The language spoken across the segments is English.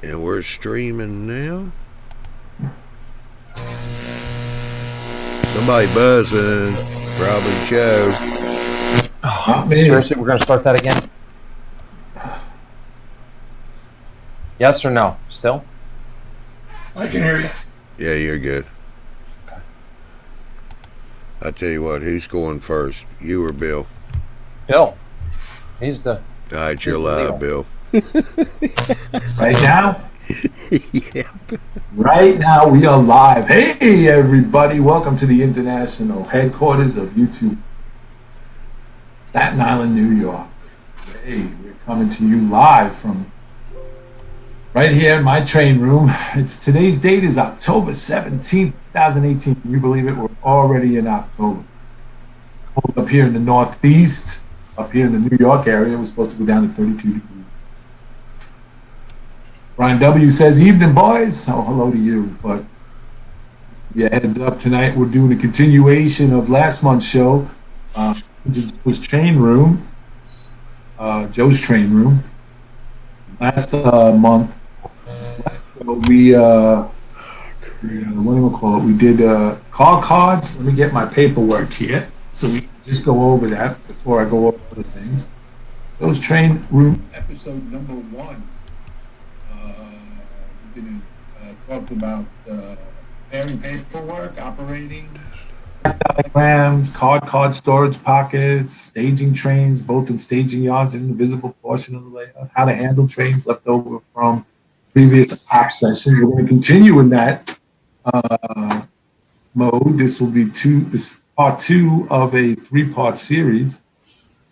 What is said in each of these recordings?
And we're streaming now. Somebody buzzing. Probably Joe. Oh, seriously, we're going to start that again? Yes or no? Still? I can hear you. Yeah, you're good. Okay. I tell you what, who's going first? You or Bill? Bill. He's the... All right, you're live, Bill. Right now? Yep. Right now, we are live. Hey, everybody. Welcome to the international headquarters of YouTube. Staten Island, New York. Hey, we're coming to you live from right here in my train room. Today's date is October 17th, 2018. Can you believe it? We're already in October. Cold up here in the Northeast, up here in the New York area, we're supposed to go down to 32 degrees. Brian W. says, evening, boys. Oh, hello to you. But yeah, heads up tonight. We're doing a continuation of last month's show. It was Train Room, Joe's Train Room. Last month, we what do we call it? We did call cards. Let me get my paperwork here so we can just go over that before I go over other things. Joe's Train Room, episode number 1. We did talked about preparing paperwork, operating diagrams, card storage pockets, staging trains, both in staging yards and in the visible portion of the layout, how to handle trains left over from previous op sessions. We're going to continue in that mode. This will be part 2 of a 3-part series.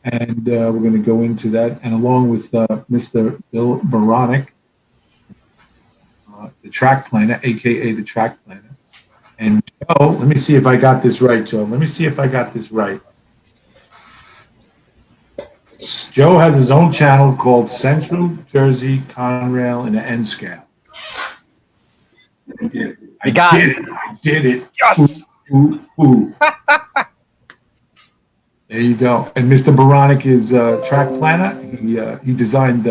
And we're going to go into that. And along with Mr. Bill Baronic, the track planner, a.k.a. the track planner. And Joe, let me see if I got this right, Joe. Let me see if I got this right. Joe has his own channel called Central Jersey Conrail in the N scale. I did it. I did it. Yes. Ooh. There you go. And Mr. Baronic is a track planner. He designed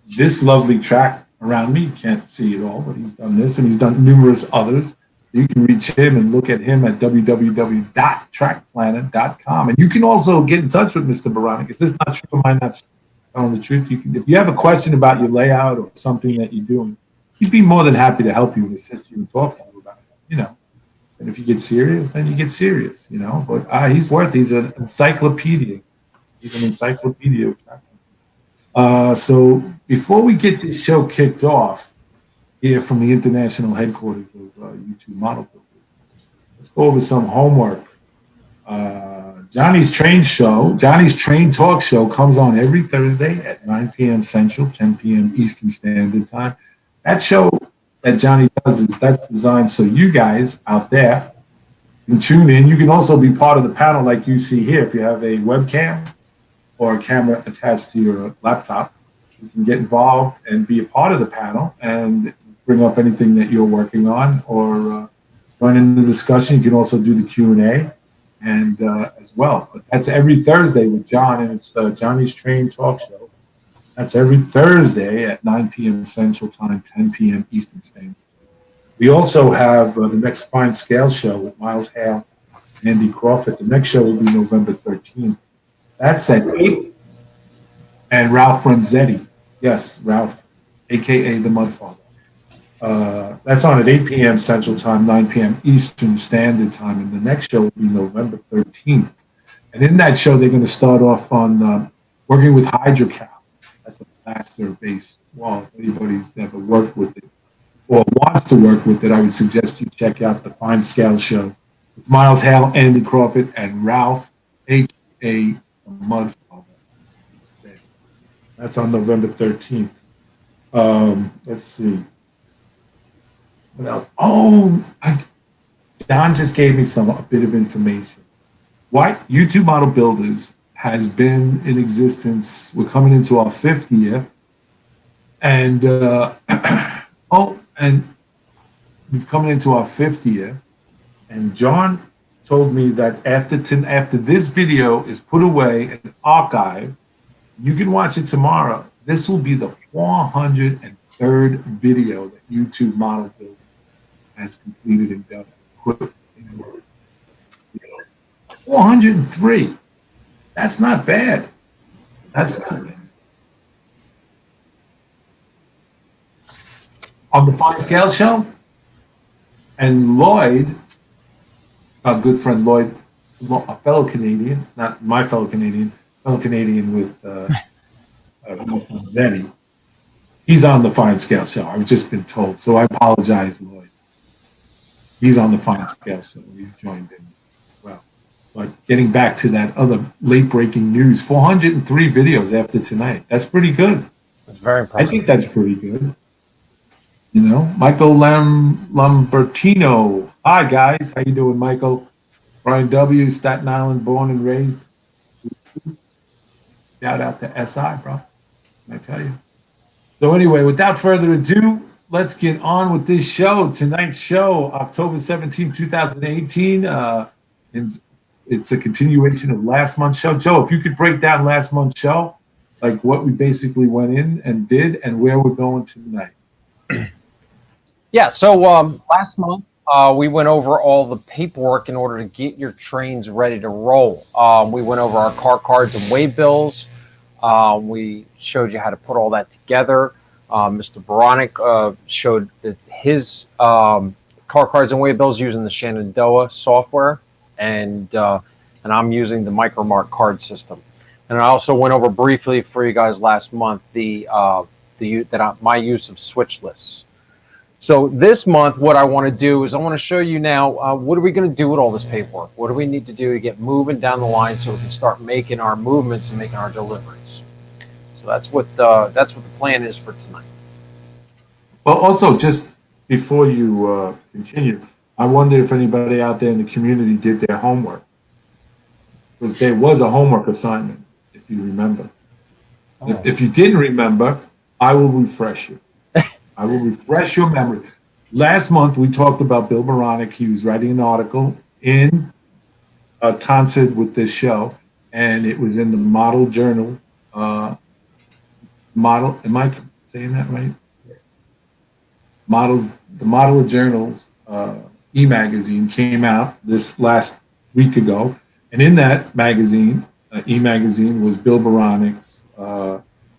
this lovely track around me. You can't see it all, but he's done this and he's done numerous others. You can reach him and look at him at www.trackplanner.com. And you can also get in touch with Mr. Baronic. Is this not true? Am I not telling the truth? You can, if you have a question about your layout or something that you're doing, he'd be more than happy to help you and assist you and talk to you about it, And if you get serious, then you get serious, But he's an encyclopedia. He's an encyclopedia. So before we get this show kicked off, here from the international headquarters of YouTube Model Builders, let's go over some homework. Johnny's Train Talk Show comes on every Thursday at 9 p.m. Central, 10 p.m. Eastern Standard Time. That show that Johnny does that's designed so you guys out there can tune in. You can also be part of the panel like you see here. If you have a webcam or a camera attached to your laptop, you can get involved and be a part of the panel and bring up anything that you're working on or join in the discussion. You can also do the Q&A and as well. But that's every Thursday with John, and it's Johnny's Train Talk Show. That's every Thursday at 9 p.m. Central Time, 10 p.m. Eastern Standard. We also have the next Fine Scale Show with Miles Hale and Andy Crawford. The next show will be November 13th. That's at 8. And Ralph Renzetti. Yes, Ralph, a.k.a. the Mudfather. That's on at 8 p.m. Central Time, 9 p.m. Eastern Standard Time. And the next show will be November 13th. And in that show, they're going to start off on working with HydroCal. That's a plaster-based wall. If anybody's never worked with it or wants to work with it, I would suggest you check out the Fine Scale Show with Miles Hale, Andy Crawford, and Ralph, a.k.a. the Mudfather. That's on November 13th. Let's see. What else? Don just gave me a bit of information. Why YouTube Model Builders has been in existence. We're coming into our 5th year. And and we've coming into our 5th year. And John told me that after this video is put away and archived, you can watch it tomorrow. This will be the 450th third video that YouTube model builders has completed and done. Put in work. 403. That's not bad. That's not bad. On the Fine Scale Show, and Lloyd, a good friend Lloyd, a fellow Canadian, not my fellow Canadian with Zenny. He's on the Fine Scale Show. I've just been told, so I apologize, Lloyd. He's on the Fine Scale Show. He's joined in. Well, but getting back to that other late breaking news, 403 videos after tonight. That's pretty good. That's very impressive. I think that's pretty good. You know, Michael Lambertino. Hi guys, how you doing, Michael? Brian W. Staten Island, born and raised. Shout out to SI, bro. I tell you. So anyway, without further ado, let's get on with this show. Tonight's show, October 17, 2018. It's a continuation of last month's show. Joe, if you could break down last month's show, like what we basically went in and did and where we're going tonight. Yeah, so last month we went over all the paperwork in order to get your trains ready to roll. We went over our car cards and way bills. We showed you how to put all that together. Mr. Baronic showed that his car cards and way bills using the Shenandoah software, and I'm using the Micromark card system. And I also went over briefly for you guys last month my use of switch lists. So this month, what I want to do is I want to show you now, what are we going to do with all this paperwork? What do we need to do to get moving down the line so we can start making our movements and making our deliveries? So that's what the plan is for tonight. Well, also, just before you continue, I wonder if anybody out there in the community did their homework. Because there was a homework assignment, if you remember. Oh. If you didn't remember, I will refresh you. I will refresh your memory. Last month, we talked about Bill Baronic. He was writing an article in concert with this show, and it was in the Model Journal. Am I saying that right? The Model Journals e-magazine came out this last week ago, and in that magazine, e-magazine, was Bill Baronic's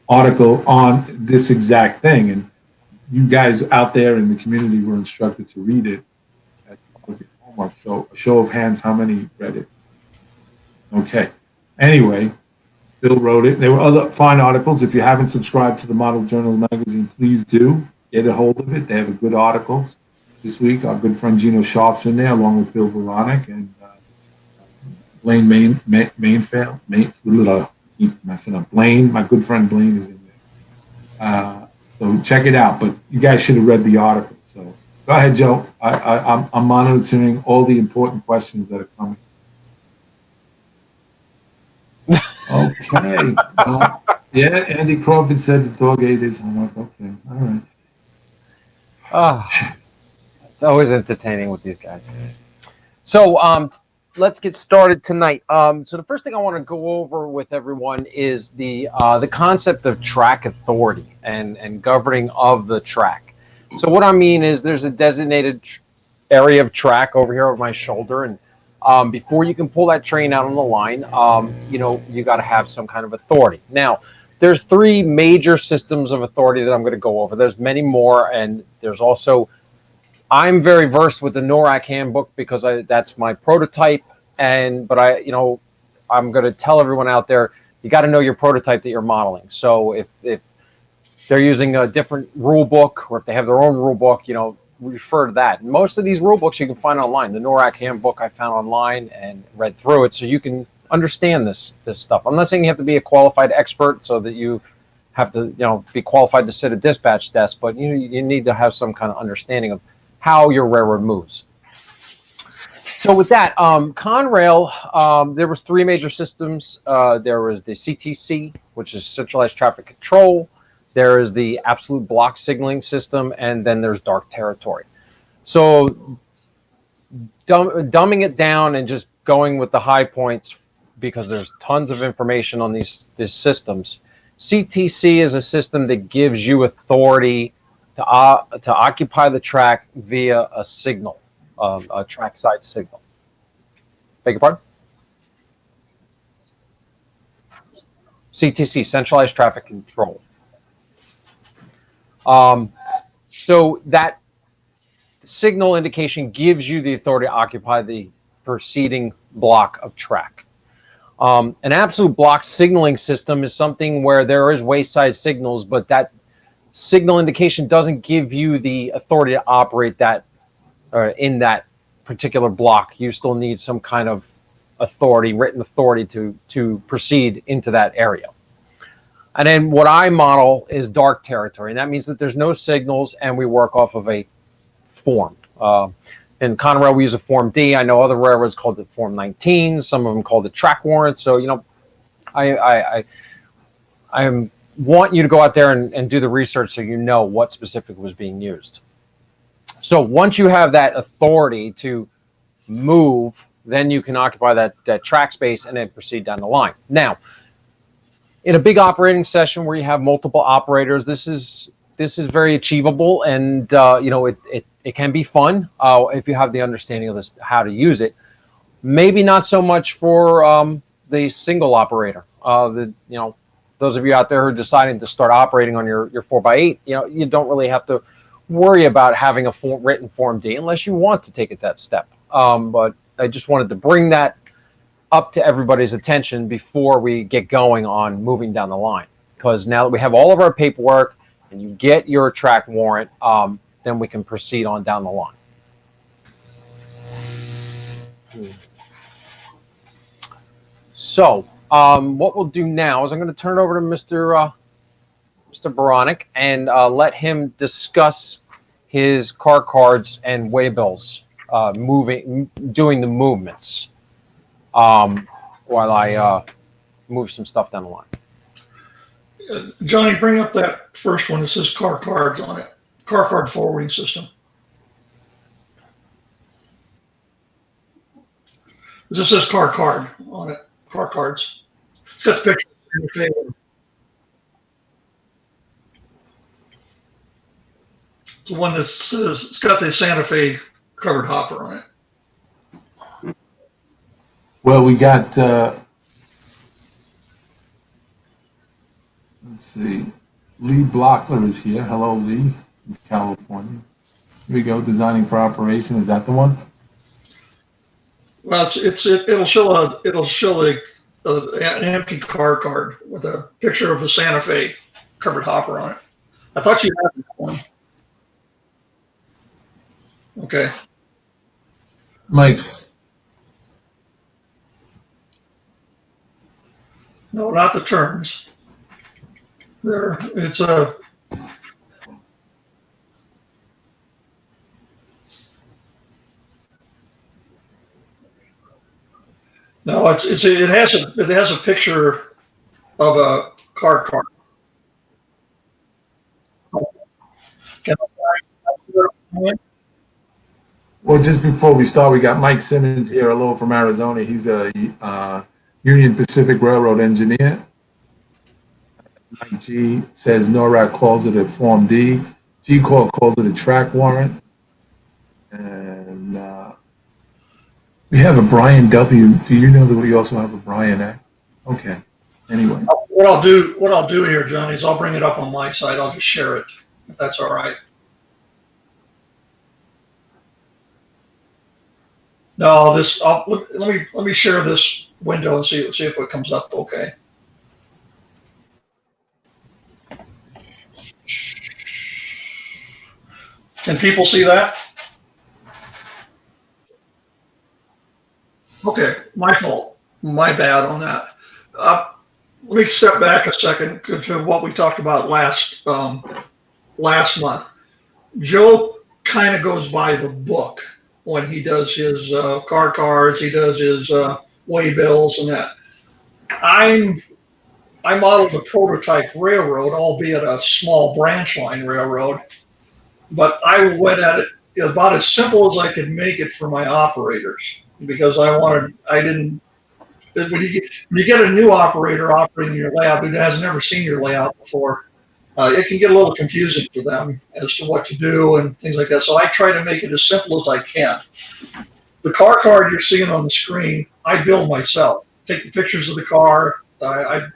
article on this exact thing, and you guys out there in the community were instructed to read it at your homework. So a show of hands, how many read it? Okay. Anyway, Bill wrote it. There were other fine articles. If you haven't subscribed to the Model Journal magazine, please do. Get a hold of it. They have good articles. This week, our good friend Gino Sharp's in there, along with Bill Baronic and Blaine Mainfield. Keep messing up. Blaine, my good friend Blaine is in there. So check it out, but you guys should have read the article. So go ahead, Joe. I'm monitoring all the important questions that are coming. Okay. Yeah, Andy Crawford said the dog ate his homework. Okay, all right. It's always entertaining with these guys. So let's get started tonight. So the first thing I want to go over with everyone is the concept of track authority and governing of the track. So what I mean is there's a designated area of track over here over my shoulder, and before you can pull that train out on the line, you got to have some kind of authority. Now, there's three major systems of authority that I'm going to go over. There's many more, and there's also, I'm very versed with the NORAC handbook because that's my prototype. But I'm going to tell everyone out there, you got to know your prototype that you're modeling. So if they're using a different rule book, or if they have their own rule book, refer to that. And most of these rule books you can find online. The NORAC handbook I found online and read through it, so you can understand this stuff. I'm not saying you have to be a qualified expert so that you have to be qualified to sit at a dispatch desk, but you need to have some kind of understanding of how your railroad moves. So with that, Conrail, there was three major systems. There was the CTC, which is centralized traffic control. There is the absolute block signaling system, and then there's dark territory. So dumbing it down and just going with the high points, because there's tons of information on these systems. CTC is a system that gives you authority to occupy the track via a signal, a trackside signal. Beg your pardon? CTC, centralized traffic control. So that signal indication gives you the authority to occupy the preceding block of track. An absolute block signaling system is something where there is wayside signals, but that signal indication doesn't give you the authority to operate that in that particular block. You still need some kind of authority, written authority to proceed into that area. And then what I model is dark territory, and that means that there's no signals, and we work off of a form. In Conrail, we use a Form D. I know other railroads called it Form 19. Some of them called it track warrant. So, I want you to go out there and do the research so you know what specifically was being used. So once you have that authority to move, then you can occupy that track space and then proceed down the line. Now, in a big operating session where you have multiple operators, this is very achievable, and it can be fun if you have the understanding of this, how to use it. Maybe not so much for the single operator. Those of you out there who are deciding to start operating on your 4x8, you don't really have to worry about having a written Form D unless you want to take it that step. But I just wanted to bring that up to everybody's attention before we get going on moving down the line. Because now that we have all of our paperwork and you get your track warrant, then we can proceed on down the line. So what we'll do now is I'm going to turn it over to Mr. Baronic and let him discuss his car cards and waybills, doing the movements while I move some stuff down the line. Johnny, bring up that first one that says car cards on it. Car card forwarding system. This says car card on it. Car cards. It's got the picture in your favor. It's the one that says it's got the Santa Fe covered hopper on it. Well, we got, let's see, Lee Blockler is here. Hello, Lee, from California. Here we go, designing for operation. Is that the one? Well, it'll show an empty car card with a picture of a Santa Fe covered hopper on it. I thought you had that one. Okay. Mike's. No, not the terms. It's a. No, it has a picture of a car card. Well, just before we start, we got Mike Simmons here, hello from Arizona. He's a Union Pacific Railroad engineer. Mike G says NORAD calls it a Form D. G-Corps calls it a track warrant. And we have a Brian W. Do you know that we also have a Brian X? Okay. Anyway. What I'll do here, Johnny, is I'll bring it up on my side. I'll just share it, if that's all right. No, let me share this window and see if it comes up okay. Can people see that? Okay, my fault. My bad on that. Let me step back a second to what we talked about last month. Joe kind of goes by the book when he does his car cards, he does his waybills and that. I modeled a prototype railroad, albeit a small branch line railroad, but I went at it about as simple as I could make it for my operators because when you get a new operator operating your layout who has never seen your layout before, it can get a little confusing for them as to what to do and things like that. So I try to make it as simple as I can. The car card you're seeing on the screen, I build myself. Take the pictures of the car. I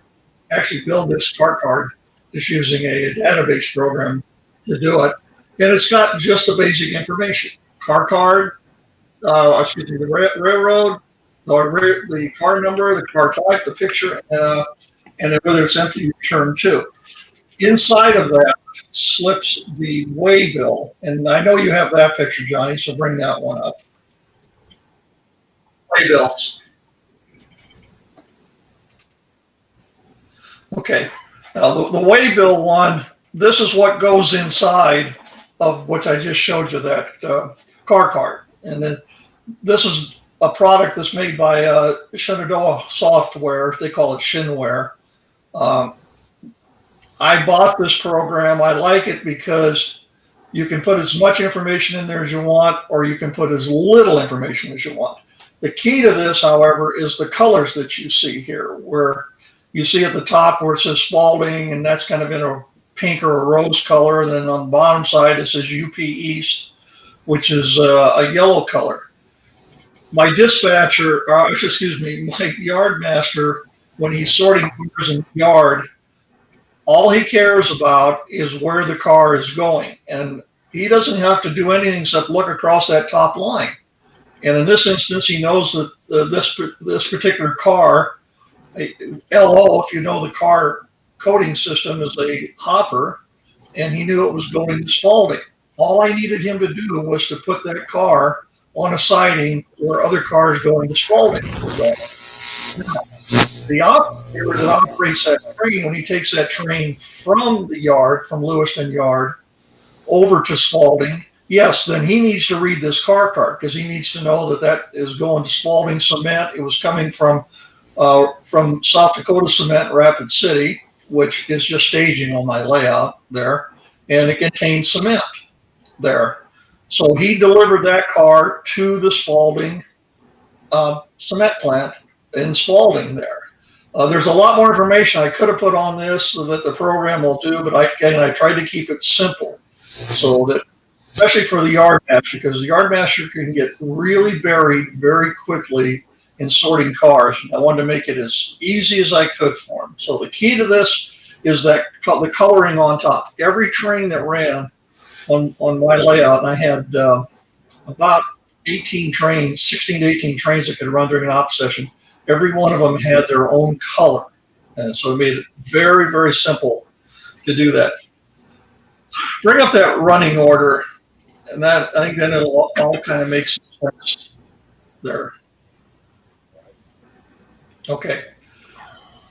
actually build this car card just using a database program to do it. And it's got just the basic information. Car card, the railroad, or the car number, the car type, the picture, and then whether it's empty, return to. Inside of that slips the waybill. And I know you have that picture, Johnny, so bring that one up. Waybills. Okay. Now, the waybill one, this is what goes inside of what I just showed you, that car card. And then this is a product that's made by Shenandoah Software. They call it Shinware. I bought this program. I like it because you can put as much information in there as you want, or you can put as little information as you want. The key to this, however, is the colors that you see here, where you see at the top where it says Spalding, and that's kind of in a pink or a rose color. And then on the bottom side, it says UP East, which is a yellow color. My dispatcher, my yard master, when he's sorting cars in the yard, all he cares about is where the car is going. And he doesn't have to do anything except look across that top line. And in this instance, he knows that this particular car, LO, if you know the car coding system, is a hopper, and he knew it was going to Spalding. All I needed him to do was to put that car on a siding where other cars going to Spalding. The operator that operates that train, when he takes that train from the yard, from Lewiston Yard, over to Spalding, yes, then he needs to read this car card, because he needs to know that that is going to Spalding Cement. It was coming from South Dakota Cement, Rapid City, which is just staging on my layout there, and it contains cement there. So he delivered that car to the Spalding cement plant in Spalding there. There's a lot more information I could have put on this so that the program will do, but I tried to keep it simple, so that, especially for the yard master, because the yard master can get really buried very quickly in sorting cars. I wanted to make it as easy as I could for him. So the key to this is that the coloring on top. Every train that ran on my layout, and I had about 18 trains, 16 to 18 trains that could run during an op session. Every one of them had their own color. And so it made it very, very simple to do that. Bring up that running order, and that, I think then it'll all kind of make sense there. Okay.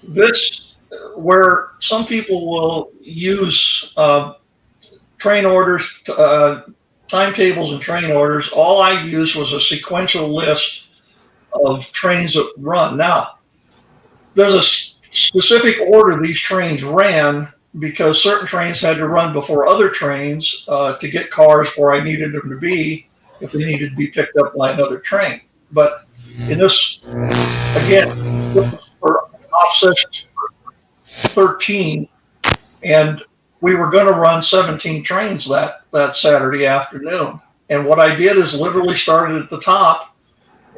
This, where some people will use train orders, timetables and train orders, all I used was a sequential list of trains that run. Now, there's a specific order these trains ran because certain trains had to run before other trains to get cars where I needed them to be if they needed to be picked up by another train. But in this, again, for off session 13, and we were going to run 17 trains that Saturday afternoon. And what I did is literally started at the top,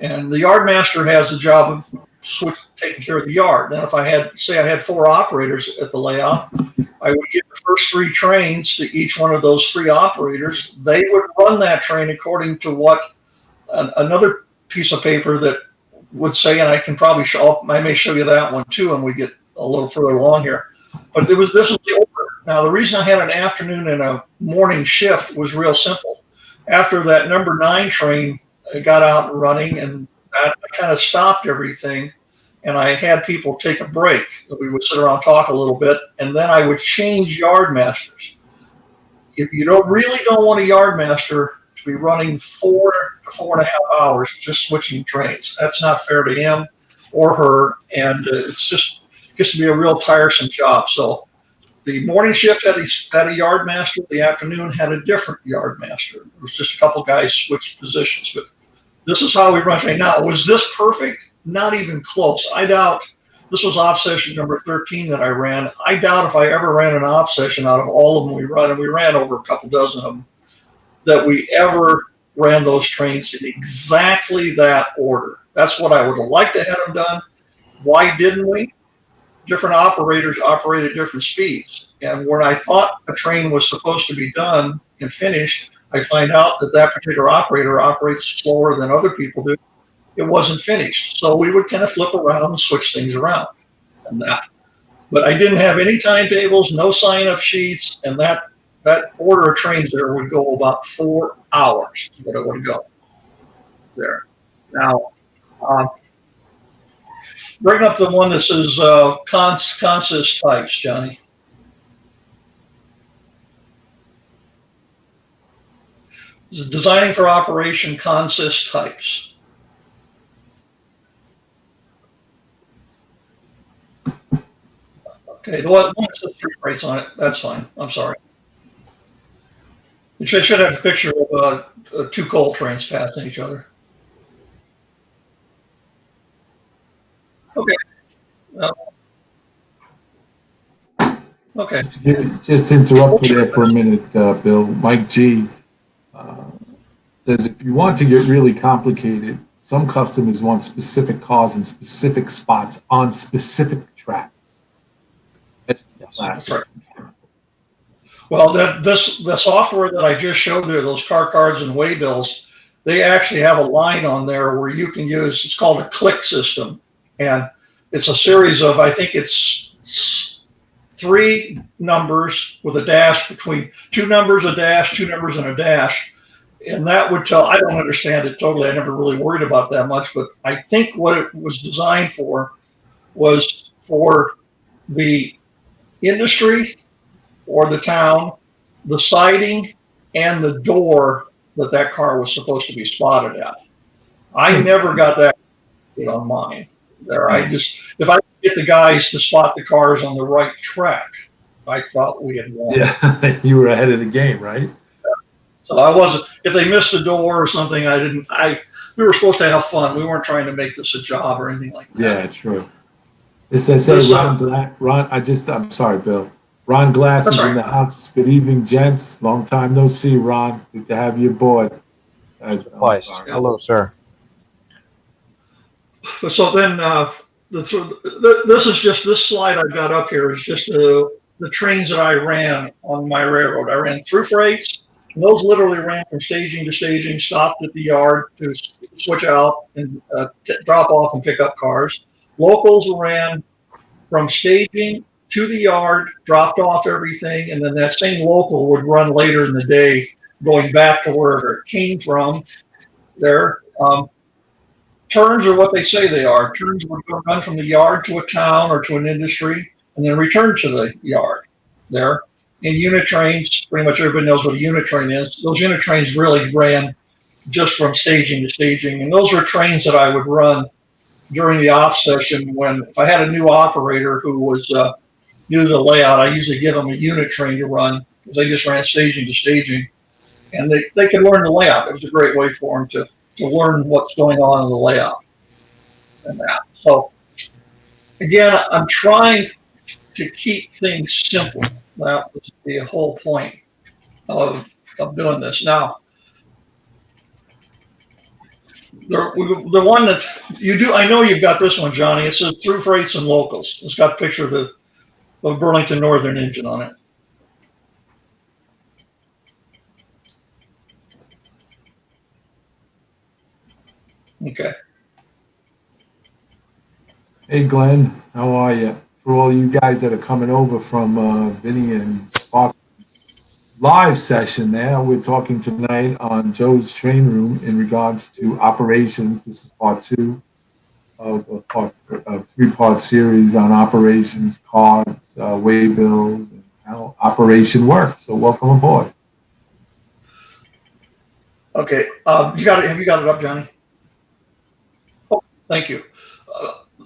and the yard master has the job of taking care of the yard. Then if I had 4 operators at the layout, I would give the first 3 trains to each one of those 3 operators. They would run that train according to what another piece of paper that would say, and I can probably I may show you that one too when we get a little further along here. But this was the order. Now, the reason I had an afternoon and a morning shift was real simple. After that number 9 train got out and running, and that kind of stopped everything, and I had people take a break. We would sit around, talk a little bit, and then I would change yard masters. If you really don't want a yard master to be running 4 to 4.5 hours just switching trains, that's not fair to him or her, and it's just gets to be a real tiresome job. So the morning shift had a yard master. The afternoon had a different yard master. It was just a couple guys switched positions. But this is how we run train. Now, was this perfect? Not even close. I doubt this was op session number 13 that I ran. I doubt if I ever ran an op session out of all of them we run, and we ran over a couple dozen of them, that we ever ran those trains in exactly that order. That's what I would have liked to have them done. Why didn't we? Different operators operate at different speeds. And when I thought a train was supposed to be done and finished, I find out that that particular operator operates slower than other people do. It wasn't finished. So we would kind of flip around and switch things around and that. But I didn't have any timetables, no sign-up sheets, and that order of trains there would go about 4 hours, but it would go there. Now, bring up the one that says consist types, Johnny. This is designing for operation consist types. Okay, the one that says 3 freights on it, that's fine. I'm sorry. It should have a picture of 2 coal trains passing each other. Okay. Okay. Just to interrupt you there for a minute, Bill. Mike G says if you want to get really complicated, some customers want specific cars in specific spots on specific tracks. That's right. Well, the software that I just showed there, those car cards and waybills, they actually have a line on there where you can use, it's called a click system. And it's a series of, I think it's 3 numbers with a dash between 2 numbers, a dash, 2 numbers, and a dash. And that would tell, I don't understand it totally. I never really worried about that much, but I think what it was designed for was for the industry or the town, the siding, and the door that car was supposed to be spotted at. I never got that on mine there. If I could get the guys to spot the cars on the right track, I thought we had won. Yeah, you were ahead of the game, right? So I wasn't, if they missed a door or something, we were supposed to have fun. We weren't trying to make this a job or anything like that. Yeah, true. It says, hey, I'm sorry, Bill. Ron Glass is in the house. Good evening, gents. Long time no see, Ron. Good to have you aboard. Hello, sir. So then this is just, this slide I've got up here is just the trains that I ran on my railroad. I ran through freights. And those literally ran from staging to staging, stopped at the yard to switch out and drop off and pick up cars. Locals ran from staging to the yard, dropped off everything, and then that same local would run later in the day, going back to wherever it came from. There, turns are what they say they are. Turns would run from the yard to a town or to an industry, and then return to the yard. There, in unit trains, pretty much everybody knows what a unit train is. Those unit trains really ran just from staging to staging, and those were trains that I would run during the off session if I had a new operator who was knew the layout. I usually give them a unit train to run because they just ran staging to staging, and they could learn the layout. It was a great way for them to learn what's going on in the layout and that. So again, I'm trying to keep things simple. That was the whole point of doing this. Now, the one that you do, I know you've got this one, Johnny. It says through freights and locals. It's got a picture of the Burlington Northern engine on it. Okay. Hey, Glenn, how are you? For all you guys that are coming over from Vinny and Spark live session there, we're talking tonight on Joe's Train Room in regards to operations. This is part 2 of a 3-part series on operations, cards, waybills, and how operation works. So welcome aboard. Okay. Have you got it up, Johnny? Oh, thank you.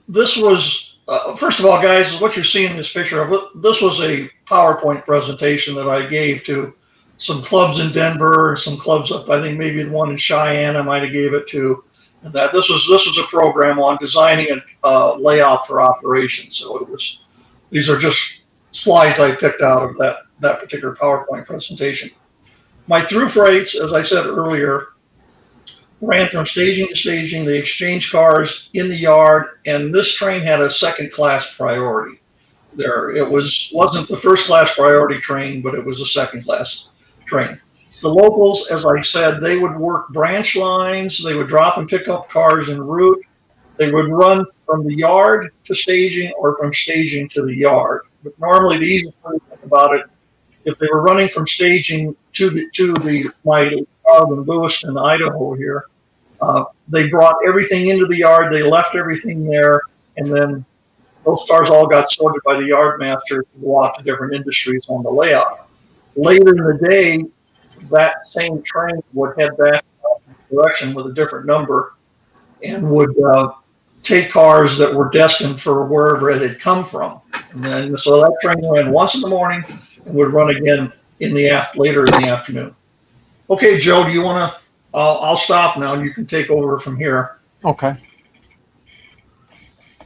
This was, first of all, guys, what you're seeing in this picture of, this was a PowerPoint presentation that I gave to some clubs in Denver, some clubs up, I think maybe the one in Cheyenne I might have gave it to. And that this was a program on designing a layout for operations. So these are just slides I picked out of that particular PowerPoint presentation. My through freights, as I said earlier, ran from staging to staging. They exchanged cars in the yard, and this train had a second class priority. It wasn't the first class priority train, but it was a second class train. The locals, as I said, they would work branch lines. They would drop and pick up cars en route. They would run from the yard to staging or from staging to the yard. But normally, the easiest way to think about it, if they were running from staging to my yard in Lewiston, Idaho here, they brought everything into the yard. They left everything there, and then those cars all got sorted by the yard master to go out to different industries on the layout. Later in the day, that same train would head back in the direction with a different number and would take cars that were destined for wherever it had come from. And then, so that train ran once in the morning and would run again later in the afternoon. Okay, Joe, do you want to? I'll stop now, and you can take over from here. Okay.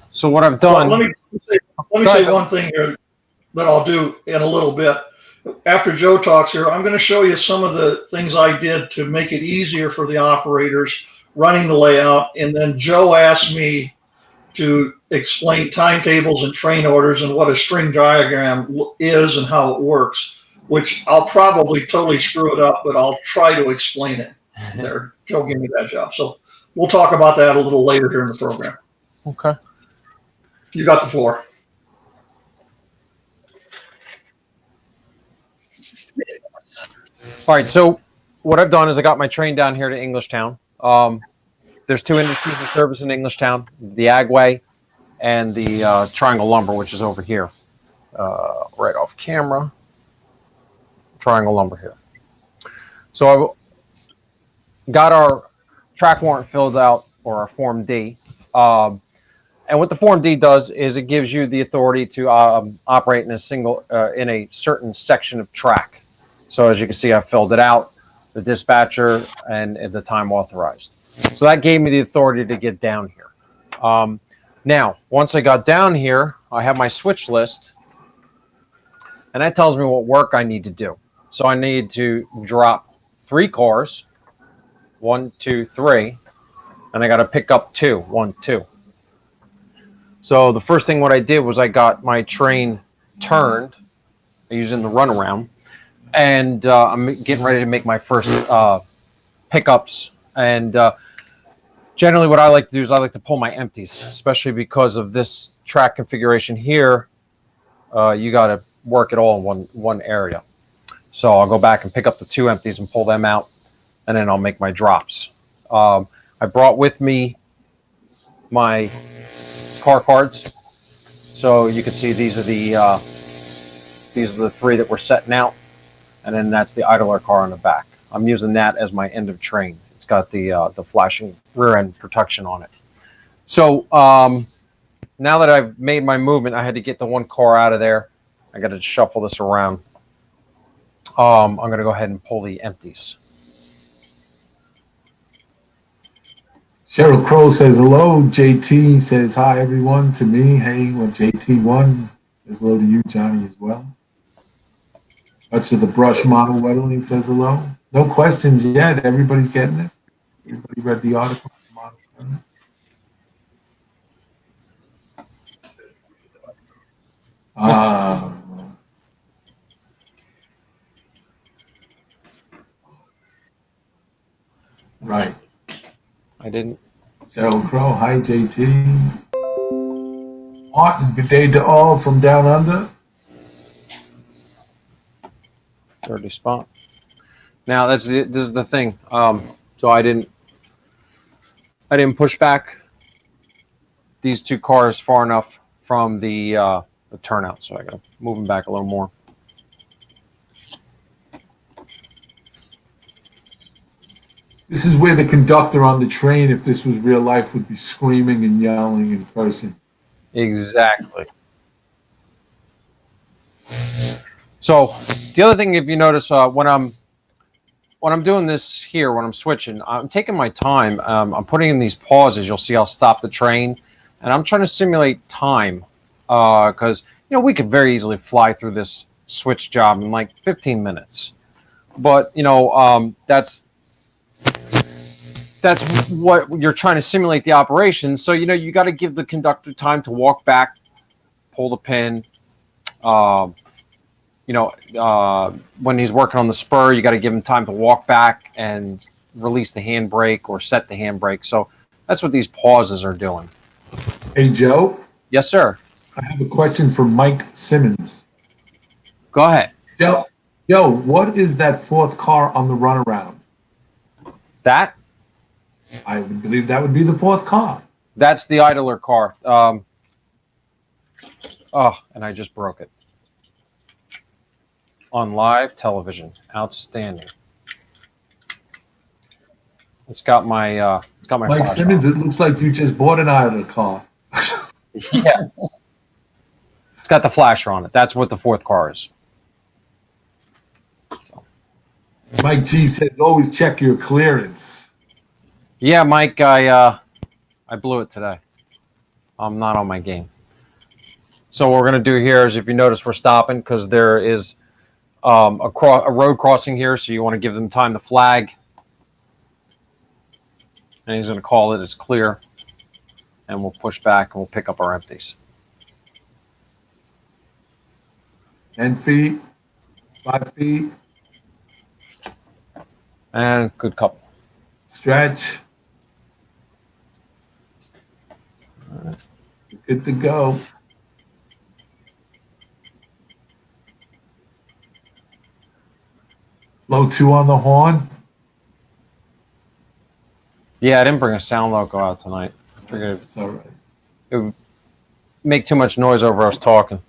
So what I've done. Well, let me say one thing here that I'll do in a little bit. After Joe talks here, I'm going to show you some of the things I did to make it easier for the operators running the layout. And then Joe asked me to explain timetables and train orders and what a string diagram is and how it works, which I'll probably totally screw it up, but I'll try to explain it there. Joe gave me that job. So we'll talk about that a little later here in the program. Okay. You got the floor. All right, so what I've done is I got my train down here to Englishtown. There's two industries of service in Englishtown, the Agway and the Triangle Lumber, which is over here. Right off camera. Triangle Lumber here. So I got our track warrant filled out, or our Form D. And what the Form D does is it gives you the authority to operate in a certain section of track. So as you can see, I filled it out, the dispatcher, and the time authorized. So that gave me the authority to get down here. Now, once I got down here, I have my switch list, and that tells me what work I need to do. So I need to drop 3 cars, 1, 2, 3, and I got to pick up 2, 1, 2. So the first thing what I did was I got my train turned using the runaround. And I'm getting ready to make my first pickups. And generally what I like to do is I like to pull my empties, especially because of this track configuration here. You got to work it all in one area. So I'll go back and pick up the 2 empties and pull them out, and then I'll make my drops. I brought with me my car cards. So you can see these are the 3 that we're setting out. And then that's the idler car on the back. I'm using that as my end of train. It's got the flashing rear end protection on it. So now that I've made my movement, I had to get the 1 car out of there. I got to shuffle this around. I'm going to go ahead and pull the empties. Cheryl Crow says hello. JT says hi, everyone, to me. Hey, well, JT1 says hello to you, Johnny, as well. Much of the brush model whittling says hello. No questions yet. Everybody's getting this. Everybody read the article. Right. I didn't. Cheryl Crow. Hi, JT. Martin, good day to all from down under. Dirty spot. Now this is the thing. So I didn't push back these 2 cars far enough from the turnout, so I got to move them back a little more. This is where the conductor on the train, if this was real life, would be screaming and yelling and cursing. Exactly. So the other thing, if you notice, when I'm when I'm doing this here, when I'm switching, I'm taking my time. I'm putting in these pauses. You'll see I'll stop the train, and I'm trying to simulate time because we could very easily fly through this switch job in like 15 minutes. But that's what you're trying to simulate the operation. So you got to give the conductor time to walk back, pull the pin. When he's working on the spur, you got to give him time to walk back and release the handbrake or set the handbrake. So that's what these pauses are doing. Hey, Joe. Yes, sir. I have a question for Mike Simmons. Go ahead. Joe, what is that fourth car on the runaround? That? I would believe that would be the fourth car. That's the idler car. And I just broke it. On live television. Outstanding. It's got my Mike Simmons, it looks like you just bought an idler car. Yeah. It's got the flasher on it. That's what the fourth car is. So. Mike G says always check your clearance. Yeah, Mike, I blew it today. I'm not on my game. So what we're going to do here is, if you notice, we're stopping because there is a road crossing here, so you want to give them time to flag. And he's going to call it. It's clear. And we'll push back and we'll pick up our empties. 10 feet, 5 feet. And good couple. Stretch. Good to go. Low 2 on the horn. Yeah, I didn't bring a sound loco out tonight. I figured It's all right. it would make too much noise over us talking.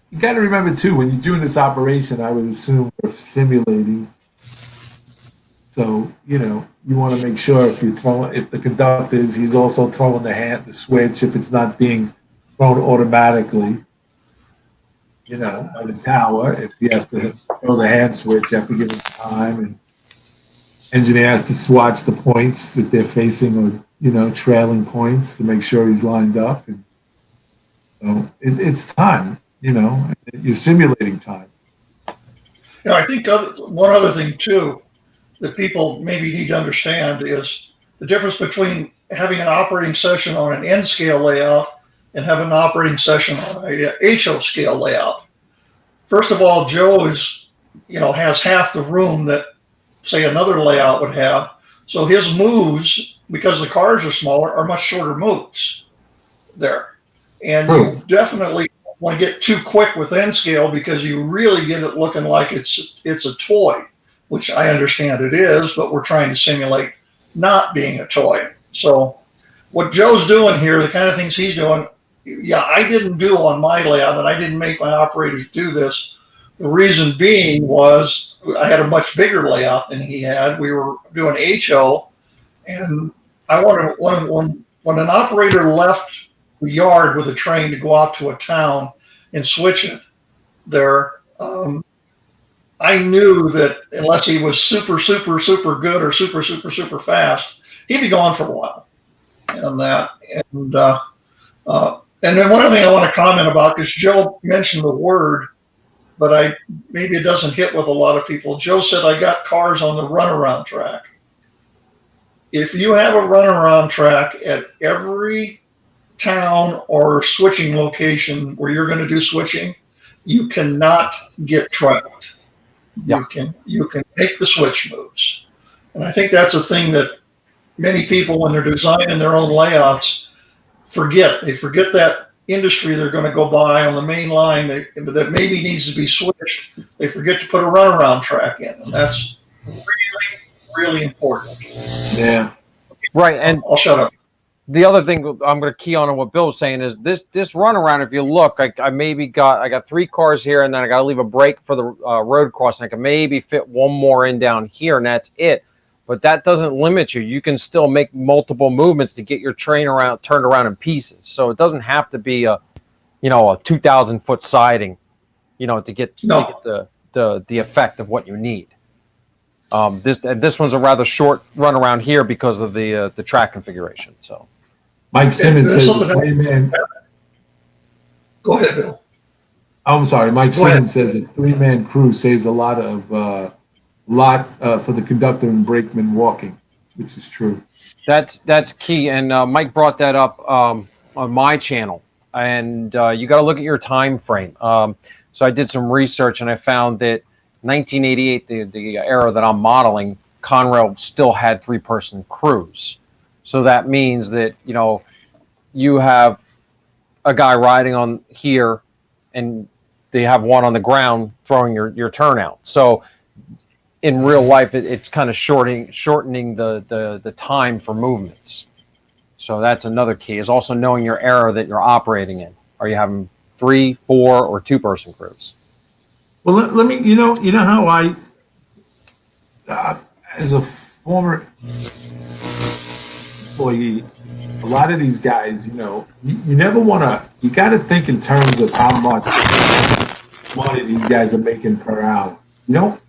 You got to remember, too, when you're doing this operation, I would assume you're simulating. So, you want to make sure if the conductor he's also throwing the switch, if it's not being thrown automatically, by the tower. If he has to throw the hand switch, you have to give him time. And engineer has to watch the points if they're facing or, trailing points to make sure he's lined up. And so it's time, you're simulating time. I think one other thing, too, that people maybe need to understand is the difference between having an operating session on an N scale layout and having an operating session on a HO scale layout. First of all, Joe has half the room that, say, another layout would have. So his moves, because the cars are smaller, are much shorter moves there. And you definitely want to get too quick with N scale because you really get it looking like it's a toy, which I understand it is, but we're trying to simulate not being a toy. So what Joe's doing here, the kind of things he's doing, I didn't do on my layout, and I didn't make my operators do this. The reason being was I had a much bigger layout than he had. We were doing HO, and I wanted when an operator left the yard with a train to go out to a town and switch it there, I knew that unless he was super, super, super good or super, super, super fast, he'd be gone for a while. And then one other thing I want to comment about, because Joe mentioned the word, but maybe it doesn't hit with a lot of people. Joe said, I got cars on the runaround track. If you have a runaround track at every town or switching location where you're going to do switching, you cannot get trapped. Yeah. You can make the switch moves. And I think that's a thing that many people, when they're designing their own layouts, forget. They forget that industry they're going to go by on the main line that maybe needs to be switched. They forget to put a runaround track in, and that's really, really important. Yeah. Right, and I'll shut up. The other thing I'm going to key on what Bill was saying is this runaround. If you look, I got 3 cars here, and then I got to leave a break for the road crossing. I can maybe fit one more in down here, and that's it. But that doesn't limit you. You can still make multiple movements to get your train turned around in pieces. So it doesn't have to be a 2,000-foot siding, to get the the effect of what you need. This one's a rather short run around here because of the track configuration. So, Mike Simmons says a 3-man. Go ahead, Bill. I'm sorry. Mike Simmons says a 3-man crew saves a lot for the conductor and brakeman walking, which is true. That's key, and Mike brought that up on my channel, and you got to look at your time frame. So I did some research, and I found that 1988, the era that I'm modeling, Conrail still had 3-person crews. So that means that you have a guy riding on here, and they have one on the ground throwing your turnout. So in real life, it's kind of shortening the time for movements. So that's another key, is also knowing your era that you're operating in. Are you having 3, 4, or 2-person crews? Well, let me, how I, as a former employee, a lot of these guys, you never want to, you got to think in terms of how much money these guys are making per hour.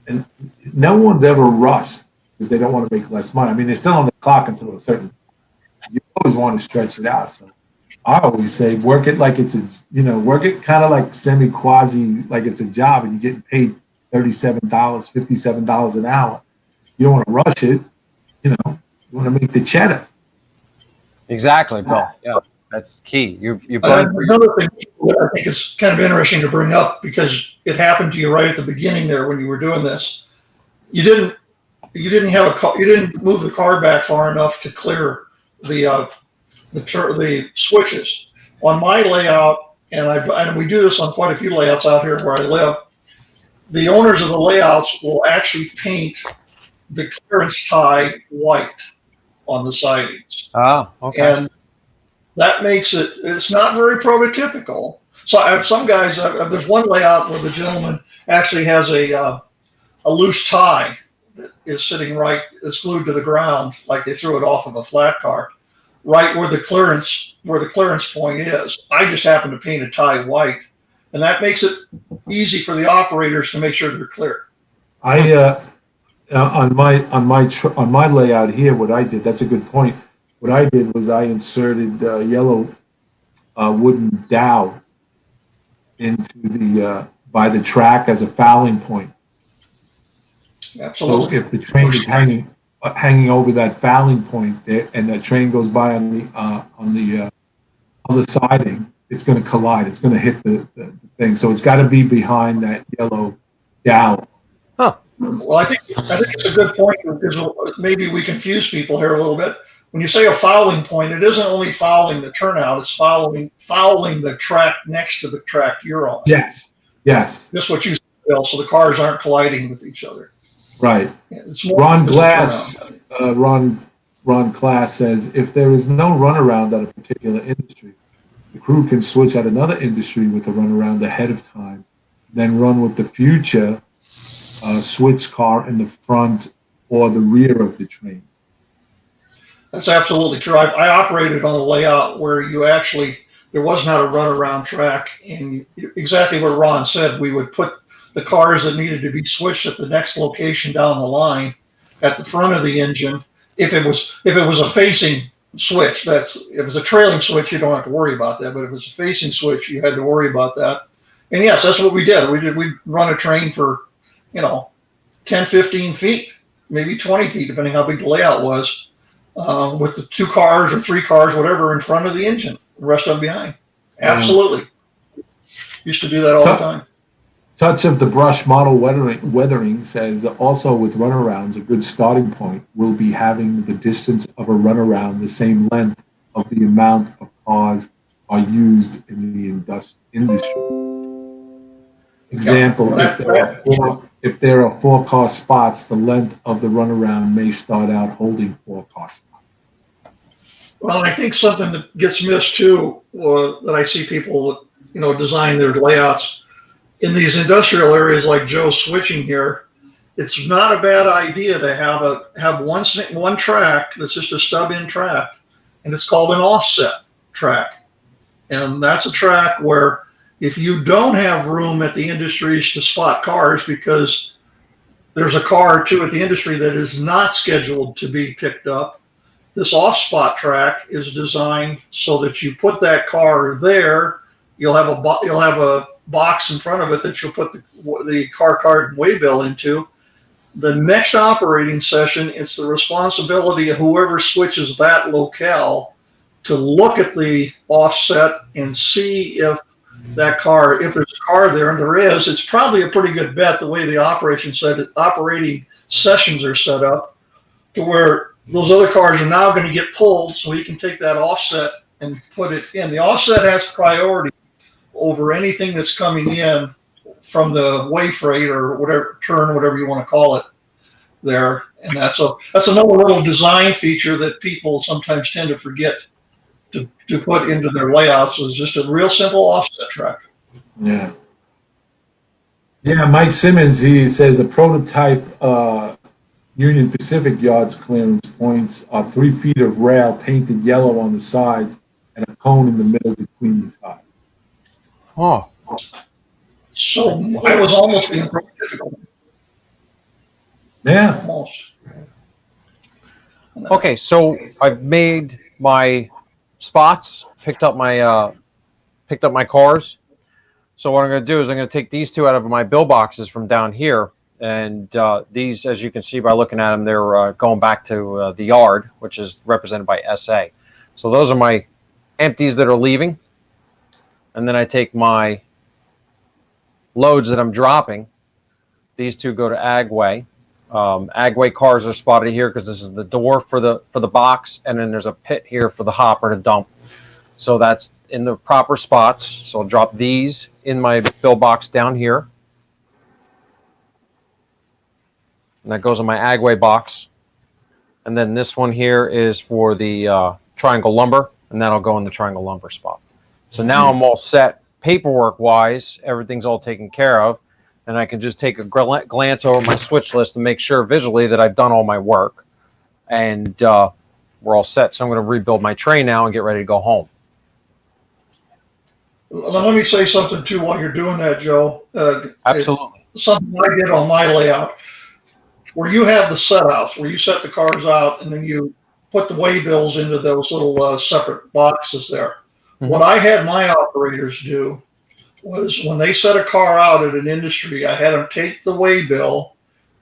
And no one's ever rushed because they don't want to make less money. I mean, they're still on the clock until a certain, you always want to stretch it out. So I always say, work it like it's work it kind of like semi-quasi, like it's a job, and you're getting paid $37, $57 an hour. You don't want to rush it. You want to make the cheddar. Exactly, Bill. Yeah, that's key. You another thing that I think is kind of interesting to bring up, because it happened to you right at the beginning there when you were doing this. You didn't move the car back far enough to clear the switches. On my layout, and we do this on quite a few layouts out here where I live, the owners of the layouts will actually paint the clearance tie white on the sidings. Oh, okay. And that makes it's not very prototypical. So I have some guys, there's one layout where the gentleman actually has a loose tie that is sitting right, it's glued to the ground, like they threw it off of a flat car, right where the clearance point is. I just happen to paint a tie white, and that makes it easy for the operators to make sure they're clear. On my layout here, what I did, that's a good point. What I did was I inserted yellow wooden dowels into by the track as a fouling point. Absolutely. So if the train is hanging over that fouling point there, and that train goes by on the other siding, it's going to collide. It's going to hit the thing. So it's got to be behind that yellow dowel. Huh. Well, I think it's a good point, because maybe we confuse people here a little bit. When you say a fouling point, it isn't only fouling the turnout; it's fouling the track next to the track you're on. Yes. Just what you said, Bill, so the cars aren't colliding with each other. Right. It's more Ron Glass. Ron Class says, if there is no runaround at a particular industry, the crew can switch at another industry with the runaround ahead of time, then run with the future switch car in the front or the rear of the train. That's absolutely true. I operated on a layout where there was not a runaround track, and exactly what Ron said, we would put the cars that needed to be switched at the next location down the line at the front of the engine. If it was a facing switch, if it was a trailing switch, you don't have to worry about that. But if it's a facing switch, you had to worry about that. And yes, that's what we did. We'd run a train for 10, 15 feet, maybe 20 feet, depending how big the layout was, with the 2 cars or 3 cars, whatever, in front of the engine, the rest of them behind. Absolutely. Used to do that all the time. Touch of the Brush model weathering says, also with runarounds, a good starting point will be having the distance of a runaround the same length of the amount of cars are used in the industry. Example, if there are 4 car spots, the length of the runaround may start out holding 4 car spots. Well, I think something that gets missed too, that I see people, design their layouts in these industrial areas like Joe's switching here. It's not a bad idea to have one track that's just a stub-in track, and it's called an offset track. And that's a track where If you don't have room at the industries to spot cars because there's a car or two at the industry that is not scheduled to be picked up, this off-spot track is designed so that you put that car there. You'll have a box in front of it that you'll put the car card and waybill into. The next operating session, it's the responsibility of whoever switches that locale to look at the offset and see if there's a car there, and there is. It's probably a pretty good bet the way the operating sessions are set up, to where those other cars are now going to get pulled, so he can take that offset and put it in. The offset has priority over anything that's coming in from the way freight or whatever you want to call it there. And that's another little design feature that people sometimes tend to forget to put into their layouts. Is just a real simple offset track. Yeah. Yeah, Mike Simmons, he says a prototype Union Pacific yards clearance points are 3 feet of rail painted yellow on the sides and a cone in the middle between the ties. Oh. So I was almost being difficult. Yeah. Almost. Okay, so I've made my spots, picked up my cars. So what I'm going to do is I'm going to take these two out of my bill boxes from down here, and these, as you can see by looking at them, they're going back to the yard, which is represented by SA. So those are my empties that are leaving, and then I take my loads that I'm dropping. These two go to Agway. Agway cars are spotted here because this is the door for the box, and then there's a pit here for the hopper to dump. So that's in the proper spots. So I'll drop these in my bill box down here, and that goes in my Agway box. And then this one here is for the Triangle Lumber, and that'll go in the Triangle Lumber spot. So now I'm all set paperwork wise. Everything's all taken care of. And I can just take a glance over my switch list and make sure visually that I've done all my work. And we're all set. So I'm going to rebuild my tray now and get ready to go home. Let me say something, too, while you're doing that, Joe. Absolutely. Something I did on my layout, where you have the setouts, where you set the cars out and then you put the waybills into those little separate boxes there. Mm-hmm. What I had my operators do was when they set a car out at an industry, I had them take the waybill,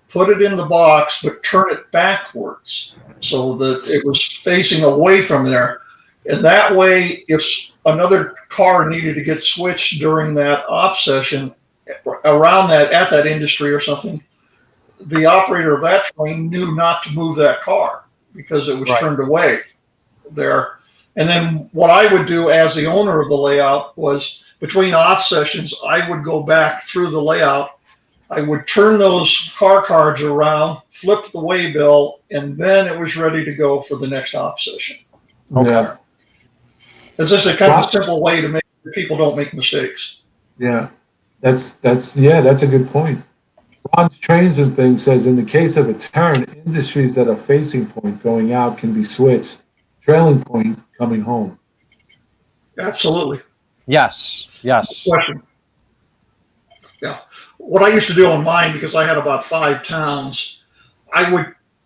put it in the box, but turn it backwards so that it was facing away from there. And that way, if another car needed to get switched during that op session around that, at that industry or something, the operator of that train knew not to move that car because it was turned away there. And then what I would do as the owner of the layout was, between off sessions, I would go back through the layout. I would turn those car cards around, flip the waybill, and then it was ready to go for the next off session. Okay. Yeah. It's just a kind of simple way to make sure people don't make mistakes. Yeah, that's a good point. Ron's Trains and Things says, in the case of a turn, industries that are facing point going out can be switched, trailing point coming home. Absolutely. Yes. Question. Yeah. What I used to do on mine, because I had about 5 towns,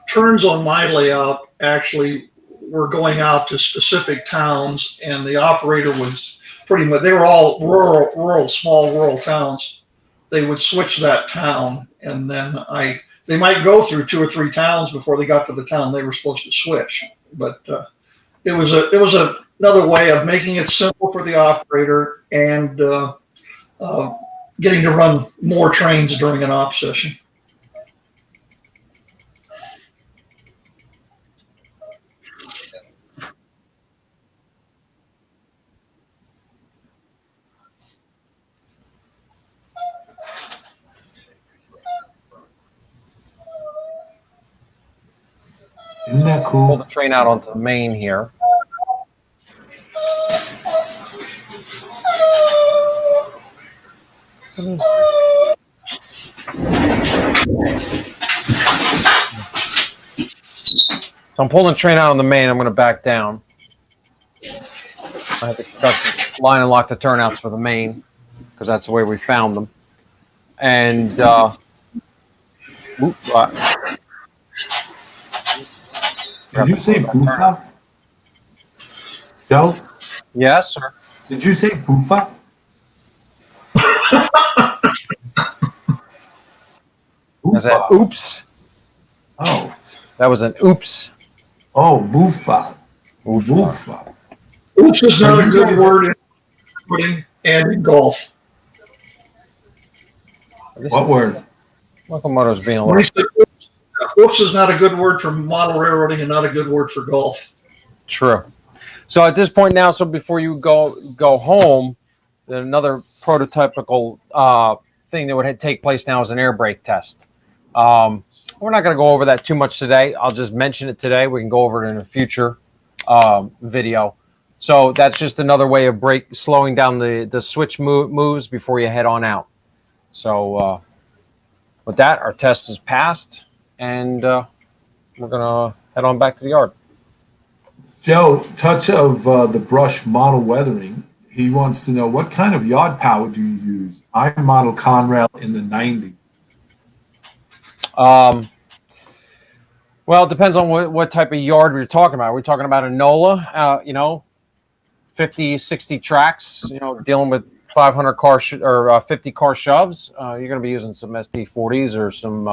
turns on my layout actually were going out to specific towns, and the operator was pretty much, they were all small rural towns. They would switch that town, and then they might go through 2 or 3 towns before they got to the town they were supposed to switch. But it was another way of making it simple for the operator and getting to run more trains during an op session. Isn't that cool? Pull the train out onto the main here. So I'm pulling the train out on the main. I'm going to back down. I have to line and lock the turnouts for the main. because that's the way we found them. And Did you say Boofa? Joe? yes, sir. Did you say Boofa? I said, oops. Oh. That was an oops. Oh, Boofa. Boofa. Boofa. Oops is not So a you good guys- word in putting and in golf. What word? Locomotive's being a When he little said oops is not a good word for model railroading and not a good word for golf. true. So at this point now, so before you go home, then another prototypical thing that would take place now is an air brake test. We're not going to go over that too much today. I'll just mention it today. We can go over it in a future video. So that's just another way of slowing down the switch moves before you head on out. So with that, our test is passed, and we're going to head on back to the yard. Joe, touch of the brush model weathering. He wants to know, what kind of yard power do you use? I modeled Conrail in the 90s. Well, it depends on what type of yard we're talking about. We're talking about a NOLA, 50, 60 tracks, dealing with 500 car or 50 car shoves. You're going to be using some SD40s or some,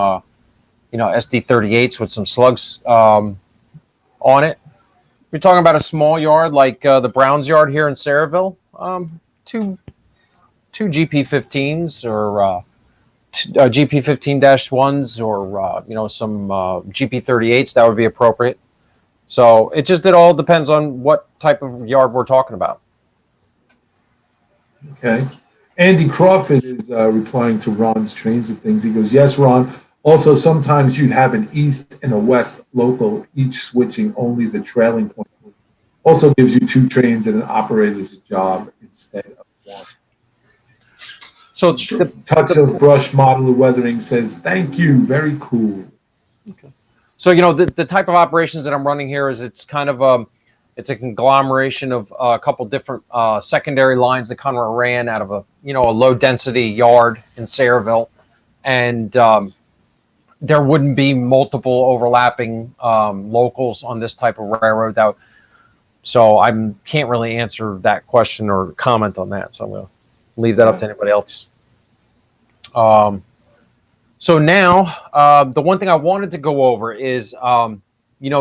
SD38s with some slugs on it. You're talking about a small yard like the Browns yard here in Saraville, two GP15s or GP15-1s or some GP38s that would be appropriate. So it all depends on what type of yard we're talking about. Okay. Andy Crawford is replying to Ron's trains and things. He goes, yes, Ron. Also, sometimes you'd have an east and a west local, each switching only the trailing point. Also gives you two trains and an operator's job instead of one. So Touch of brush model of weathering says, thank you, very cool. Okay. So, the type of operations that I'm running here is it's kind of it's a conglomeration of a couple different secondary lines that kind of ran out of a low density yard in Saraville. And there wouldn't be multiple overlapping locals on this type of railroad. So I can't really answer that question or comment on that. So I'm going to leave that up to anybody else. So now, the one thing I wanted to go over is,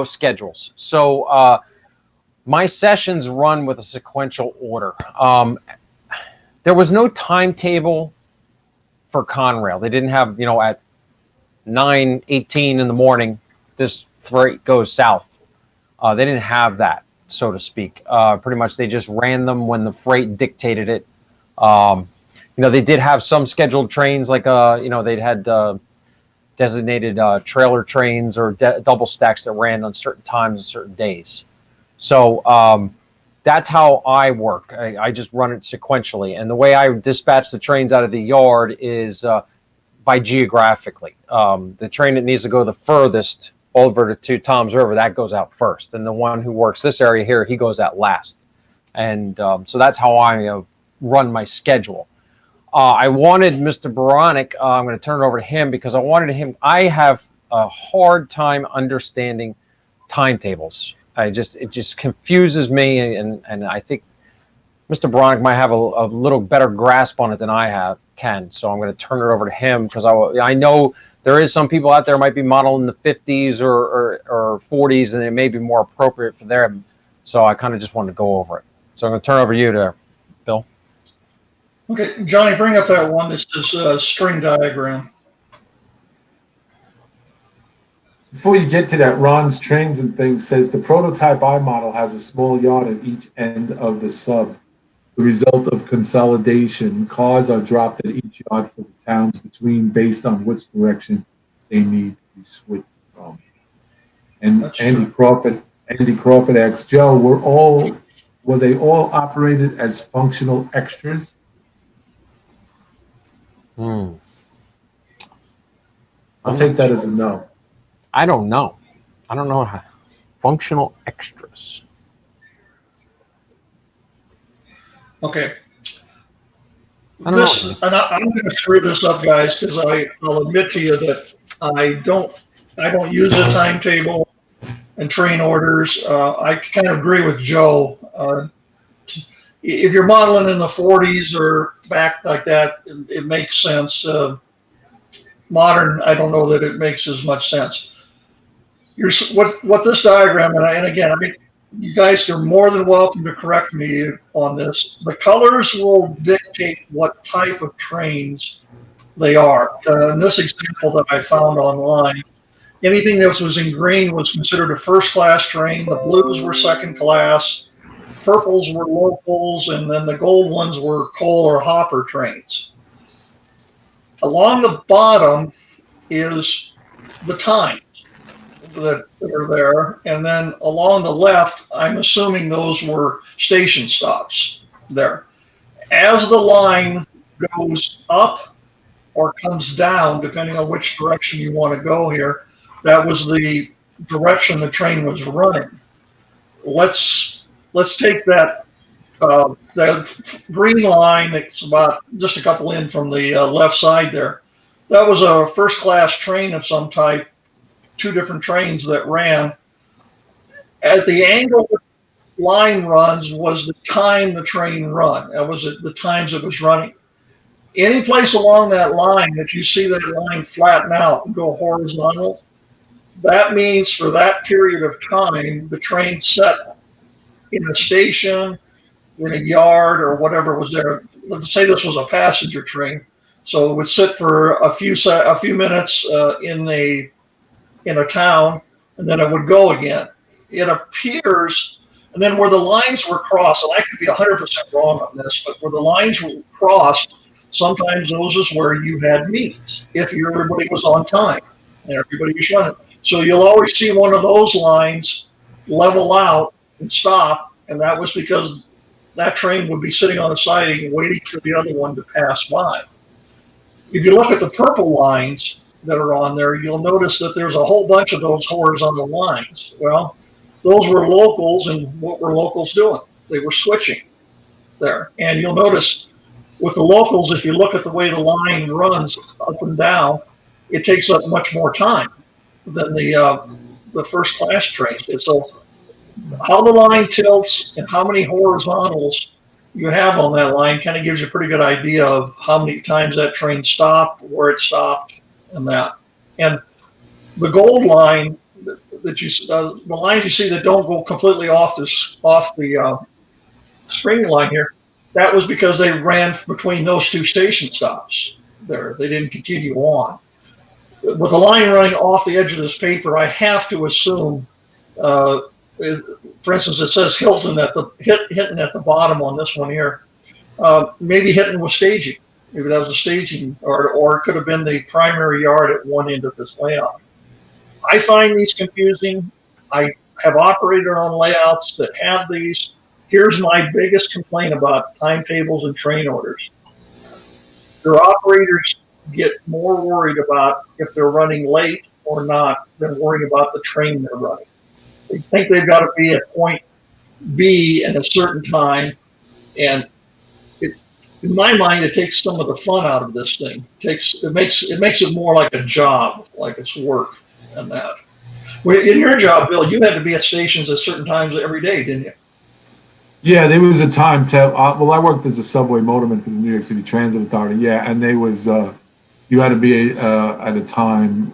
schedules. So my sessions run with a sequential order. There was no timetable for Conrail. They didn't have, at 9:18 in the morning, this freight goes south. They didn't have that, so to speak. Pretty much they just ran them when the freight dictated it. They did have some scheduled trains, like they'd had designated trailer trains or double stacks that ran on certain times and certain days. So that's how I work. I just run it sequentially, and the way I dispatch the trains out of the yard is by geographically. The train that needs to go the furthest over to Tom's River, that goes out first, and the one who works this area here, he goes out last. And so that's how I run my schedule. I wanted Mr. Baronic, I'm going to turn it over to him because I have a hard time understanding timetables. It just confuses me, and I think Mr. Baronic might have a little better grasp on it than I can. So I'm going to turn it over to him because I know there is some people out there might be modeling the 50s or 40s, and it may be more appropriate for them. So I kind of just wanted to go over it. So I'm going to turn it over to you there, Bill. Okay, Johnny, bring up that one that says string diagram. Before you get to that, Ron's Trains and Things says the prototype I model has a small yard at each end of the sub. The result of consolidation, cars are dropped at each yard for the towns between based on which direction they need to be switched from. And That's Andy true. Crawford asks, Joe, were they all operated as functional extras? I'll take that as a no. I don't know. I don't know how. Functional extras. Okay. I don't This, know. and I'm going to screw this up, guys, because I'll admit to you that I don't use a timetable and train orders. I kind of agree with Joe. If you're modeling in the 40s or back like that, it makes sense. Modern, I don't know that it makes as much sense. What this diagram, and again, I mean, you guys are more than welcome to correct me on this. The colors will dictate what type of trains they are. In this example that I found online, anything that was in green was considered a first class train. The blues were second class. Purples were locals, and then the gold ones were coal or hopper trains. Along the bottom is the times that are there, and then along the left, I'm assuming those were station stops there. As the line goes up or comes down, depending on which direction you want to go here, that was the direction the train was running. Let's take that green line. It's about just a couple in from the left side there. That was a first class train of some type. Two different trains that ran. At the angle the line runs was the time the train run. That was the times it was running. Any place along that line that you see that line flatten out and go horizontal, that means for that period of time, the train set in a station, in a yard, or whatever was there. Let's say this was a passenger train, so it would sit for a few minutes in a town, and then it would go again. It appears, and then where the lines were crossed, and I could be 100% wrong on this, but where the lines were crossed, sometimes those is where you had meets if everybody was on time and everybody was running. So you'll always see one of those lines level out and stop, and that was because that train would be sitting on the siding waiting for the other one to pass by. If you look at the purple lines that are on there, you'll notice that there's a whole bunch of those horizontal lines. Well, those were locals, and what were locals doing? They were switching there. And you'll notice with the locals, if you look at the way the line runs up and down, it takes up much more time than the first class trains did. So how the line tilts and how many horizontals you have on that line kind of gives you a pretty good idea of how many times that train stopped, where it stopped, and that. And the gold line that you, the lines you see that don't go completely off the string line here, that was because they ran between those two station stops there. They didn't continue on. With the line running off the edge of this paper, I have to assume, for instance, it says Hilton at the bottom on this one here. Maybe Hinton was staging. Maybe that was a staging, or it could have been the primary yard at one end of this layout. I find these confusing. I have operated on layouts that have these. Here's my biggest complaint about timetables and train orders. Their operators get more worried about if they're running late or not than worrying about the train they're running. They think they've got to be at point B at a certain time, and in my mind, it takes some of the fun out of this thing. It makes it more like a job, like it's work and that. Well, in your job, Bill, you had to be at stations at certain times every day, didn't you? Yeah, there was a time. Well, I worked as a subway motorman for the New York City Transit Authority. Yeah, and there was you had to be at a time,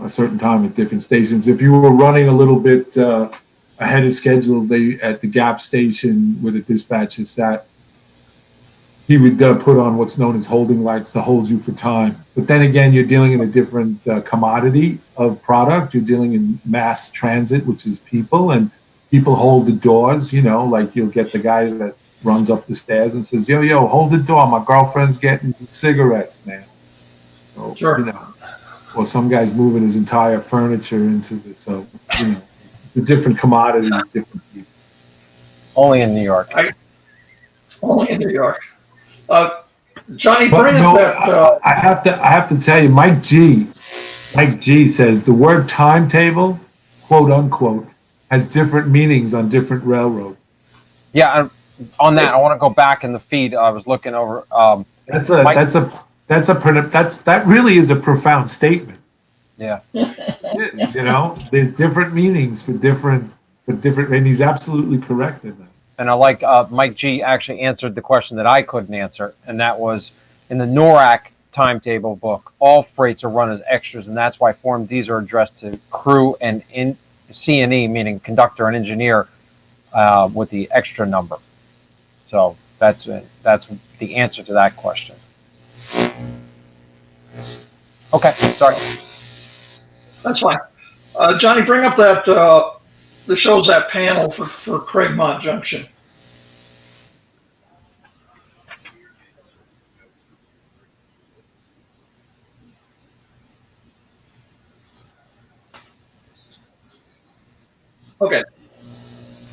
a certain time at different stations. If you were running a little bit ahead of schedule, at the Gap station where the dispatcher sat, he would put on what's known as holding lights to hold you for time. But then again, you're dealing in a different commodity of product. You're dealing in mass transit, which is people, and people hold the doors, like you'll get the guy that runs up the stairs and says, yo, hold the door. My girlfriend's getting cigarettes, man. So, sure. Or some guy's moving his entire furniture into this. So, the different commodity, different people. Only in New York. Only in New York. Johnny, bring it back. I have to tell you, Mike G says the word timetable, quote unquote, has different meanings on different railroads. Yeah, on that, I want to go back in the feed. I was looking over. That really is a profound statement. Yeah. You know, there's different meanings for different, and he's absolutely correct in that. And I like Mike G actually answered the question that I couldn't answer, and that was in the NORAC timetable book, all freights are run as extras, and that's why Form Ds are addressed to crew and C&E, meaning conductor and engineer, with the extra number. So that's the answer to that question. Okay, sorry. That's fine. Johnny, bring up that shows that panel for Craigmont Junction. Okay.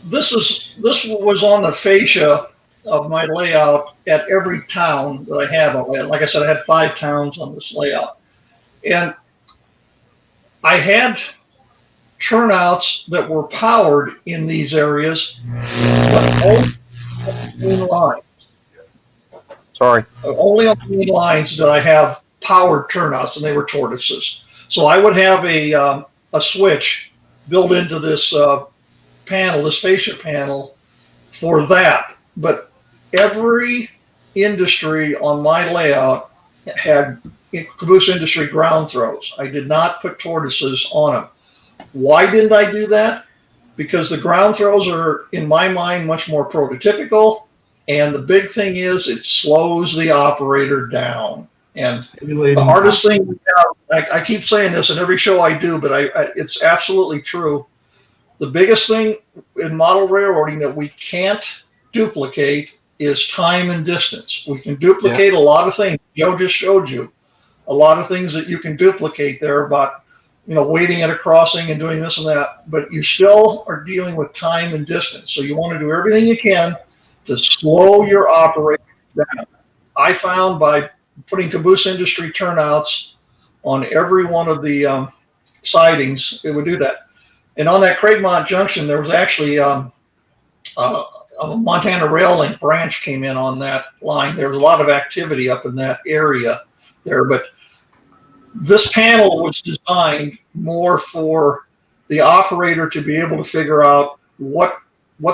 This was on the fascia of my layout at every town that I had on layout. Like I said, I had 5 towns on this layout. And I had turnouts that were powered in these areas, but only on the main lines. Sorry. Only on the main lines did I have powered turnouts, and they were tortoises. So I would have a switch built into this panel, this fascia panel, for that. But every industry on my layout had caboose industry ground throws. I did not put tortoises on them. Why didn't I do that? Because the ground throws are, in my mind, much more prototypical. And the big thing is it slows the operator down. And the hardest thing we have, I keep saying this in every show I do, but it's absolutely true. The biggest thing in model railroading that we can't duplicate is time and distance. We can duplicate a lot of things. Joe just showed you a lot of things that you can duplicate there about, waiting at a crossing and doing this and that, but you still are dealing with time and distance. So you want to do everything you can to slow your operation down. I found by putting caboose industry turnouts on every one of the sidings, it would do that. And on that Craigmont Junction, there was actually a Montana Rail Link branch came in on that line. There was a lot of activity up in that area there, but this panel was designed more for the operator to be able to figure out what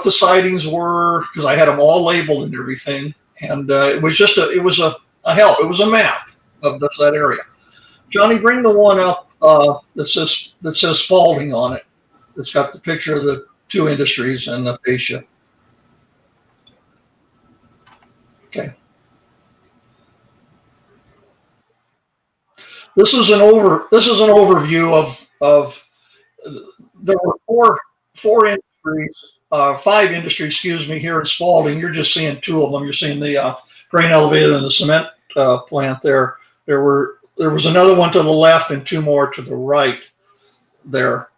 the sidings were, because I had them all labeled and everything. And it was a help. It was a map of that area. Johnny, bring the one up that says Spalding on it. It's got the picture of the 2 industries and the fascia. Okay. This is an overview of there were 4 industries, 5 industries, here in Spalding. You're just seeing 2 of them. You're seeing the grain elevator and the cement plant there. There was another one to the left and 2 more to the right there.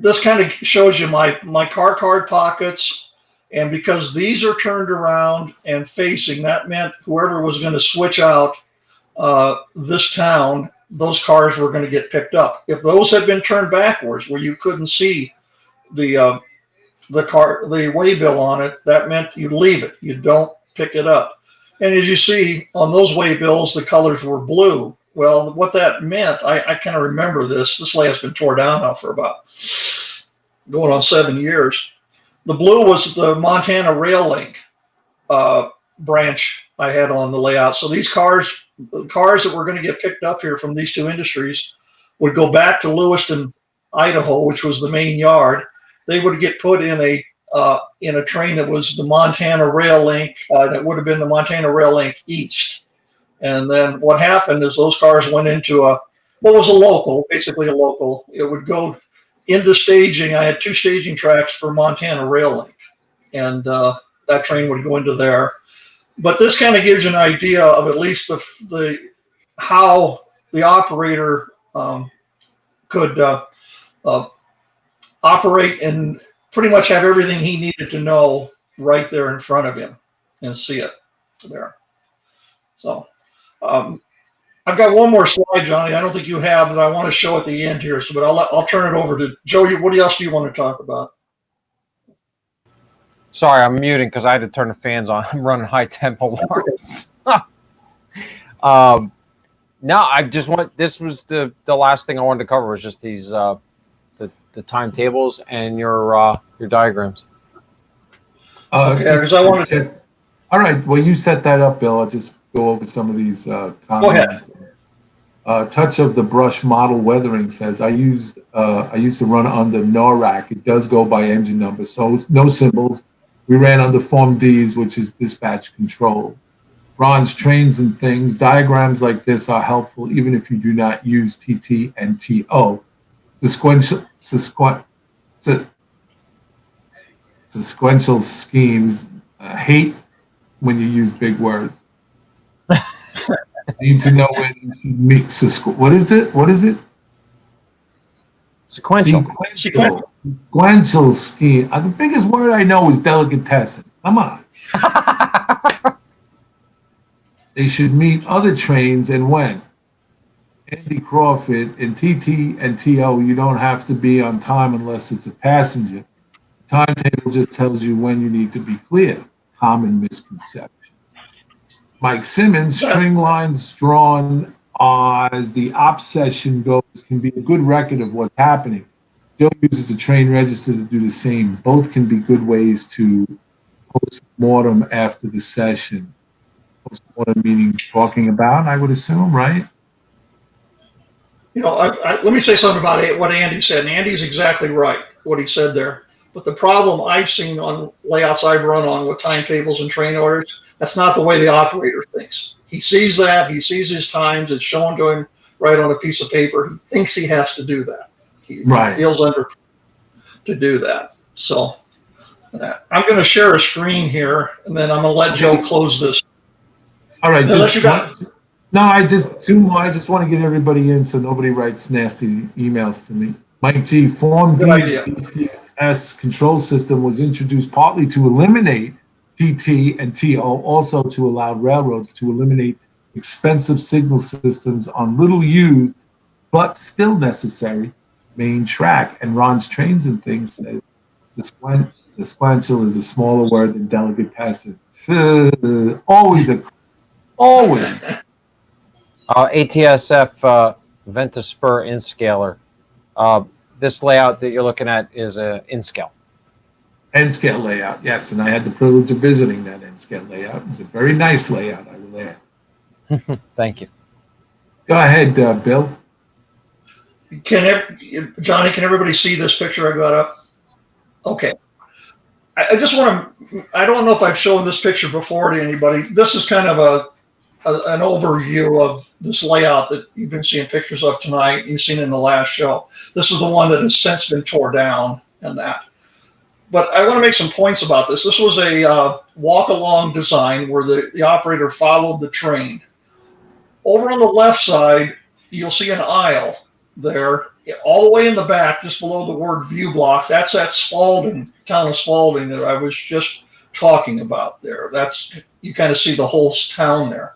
This kind of shows you my car card pockets, and because these are turned around and facing, that meant whoever was going to switch out this town, those cars were going to get picked up. If those had been turned backwards, where you couldn't see the waybill on it, that meant you leave it. You don't pick it up. And as you see on those waybills, the colors were blue. Well, what that meant, I kind of remember this. This lay's been torn down now for about going on 7 years. The blue was the Montana Rail Link branch I had on the layout. So these cars that were going to get picked up here from these 2 industries would go back to Lewiston, Idaho, which was the main yard. They would get put in a train that was the Montana Rail Link, that would have been the Montana Rail Link East. And then what happened is those cars went into basically a local. It would go into staging. I had 2 staging tracks for Montana Rail Link, and that train would go into there. But this kind of gives you an idea of at least how the operator could operate and pretty much have everything he needed to know right there in front of him and see it there. So I've got one more slide, Johnny. I don't think you have, that I want to show at the end here. So, but I'll turn it over to Joe. What else do you want to talk about? Sorry, I'm muting because I had to turn the fans on. I'm running high temp alarms. No, I just want. This was the last thing I wanted to cover was just these the timetables and your diagrams. Okay, because I wanted to. All right. Well, you set that up, Bill. I'll just go over some of these comments. Touch of the Brush model weathering says I used to run under NORAC. It does go by engine number, so no symbols. We ran under Form Ds, which is dispatch control. Ron's trains and things. Diagrams like this are helpful even if you do not use TT and TO. Sequential schemes. Hate when you use big words. Need to know when you mix. What is it? What is it? Sequential. Sequential scheme. The biggest word I know is delicatessen. Come on. They should meet other trains and when. Andy Crawford, in TT and TO, you don't have to be on time unless it's a passenger. The timetable just tells you when you need to be clear. Common misconception. Mike Simmons, string lines drawn as the op session goes can be a good record of what's happening. Joe uses a train register to do the same. Both can be good ways to post-mortem after the session. Post-mortem meaning talking about, I would assume, right? You know, let me say something about what Andy said. And Andy's exactly right, what he said there. But the problem I've seen on layouts I've run on with timetables and train orders, that's not the way the operator thinks. He sees that. He sees his times. It's shown to him right on a piece of paper. He thinks he has to do that. He feels under to do that. So I'm going to share a screen here, and then I'm going to let Joe close this. All right. I just want to get everybody in so nobody writes nasty emails to me. Mike G. Form D DCS control system was introduced partly to eliminate TT and TO, also to allow railroads to eliminate expensive signal systems on little used but still necessary main track. And Ron's Trains and Things says sequential is a smaller word than delicatessen. Always. ATSF Ventaspur InScaler. This layout that you're looking at is a InScale. N-scale layout, yes, and I had the privilege of visiting that N-scale layout. It's a very nice layout, I will add. Thank you. Go ahead, Bill. Johnny, can everybody see this picture I got up? Okay. I just want to, I don't know if I've shown this picture before to anybody. This is kind of an overview of this layout that you've been seeing pictures of tonight. You've seen in the last show. This is the one that has since been tore down and that. But I want to make some points about this. This was a walk-along design where the operator followed the train. Over on the left side, you'll see an aisle there, all the way in the back, just below the word view block. That's that Spalding, town of Spalding that I was just talking about there. You kind of see the whole town there.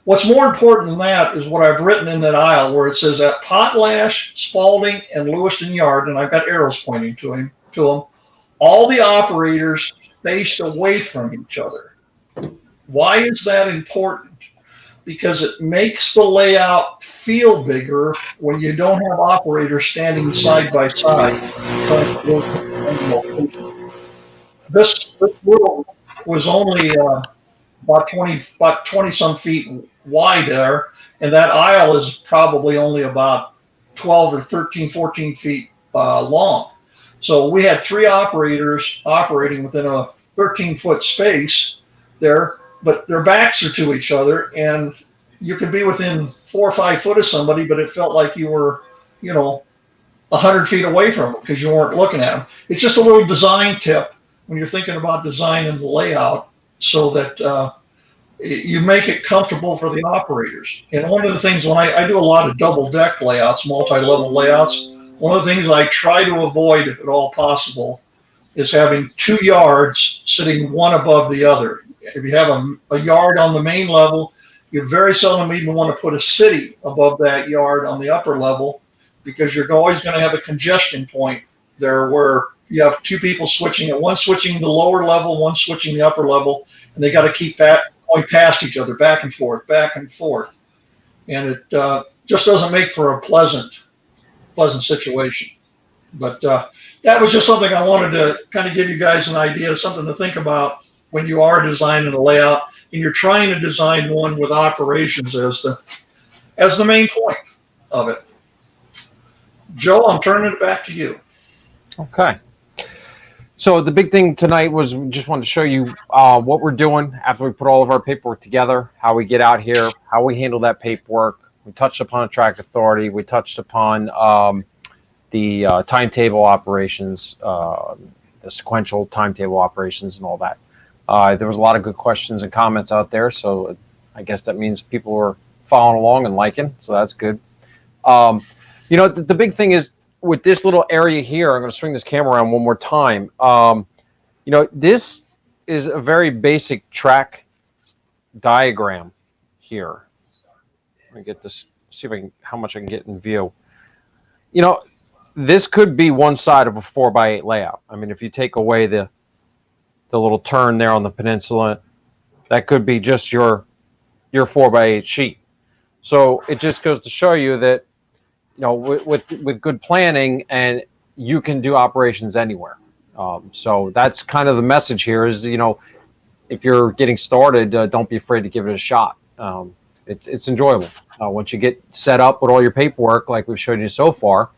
What's more important than that is what I've written in that aisle where it says at Potlatch, Spalding, and Lewiston Yard, and I've got arrows pointing to them. All the operators faced away from each other. Why is that important? Because it makes the layout feel bigger when you don't have operators standing side by side. This world was only about 20 some feet wide there, and that aisle is probably only about 12 or 13, 14 feet long. So we had three operators operating within a 13-foot space there, but their backs are to each other, and you could be within 4 or 5 foot of somebody, but it felt like you were, 100 feet away from them because you weren't looking at them. It's just a little design tip when you're thinking about design and the layout so that you make it comfortable for the operators. And one of the things when I do a lot of double deck layouts, multi-level layouts, one of the things I try to avoid, if at all possible, is having 2 yards sitting one above the other. If you have a yard on the main level, you very seldom even want to put a city above that yard on the upper level because you're always going to have a congestion point there where you have 2 people switching it, one switching the lower level, one switching the upper level, and they got to keep going past each other, back and forth, back and forth. and it just doesn't make for a pleasant situation. But that was just something I wanted to kind of give you guys an idea, something to think about when you are designing a layout and you're trying to design one with operations as the main point of it. Joe, I'm turning it back to you. Okay. So the big thing tonight was we just wanted to show you what we're doing after we put all of our paperwork together, how we get out here, how we handle that paperwork. We touched upon track authority. We touched upon the timetable operations, the sequential timetable operations and all that. There was a lot of good questions and comments out there, so I guess that means people were following along and liking, so that's good. The big thing is with this little area here, I'm going to swing this camera around one more time. This is a very basic track diagram here. Let me get this, see if I can, how much I can get in view. This could be one side of a 4x8 layout. I mean, if you take away the little turn there on the peninsula, that could be just your 4x8 sheet. So it just goes to show you that, with good planning, and you can do operations anywhere. So that's kind of the message here is, if you're getting started, don't be afraid to give it a shot. It's enjoyable. Once you get set up with all your paperwork, like we've showed you so far,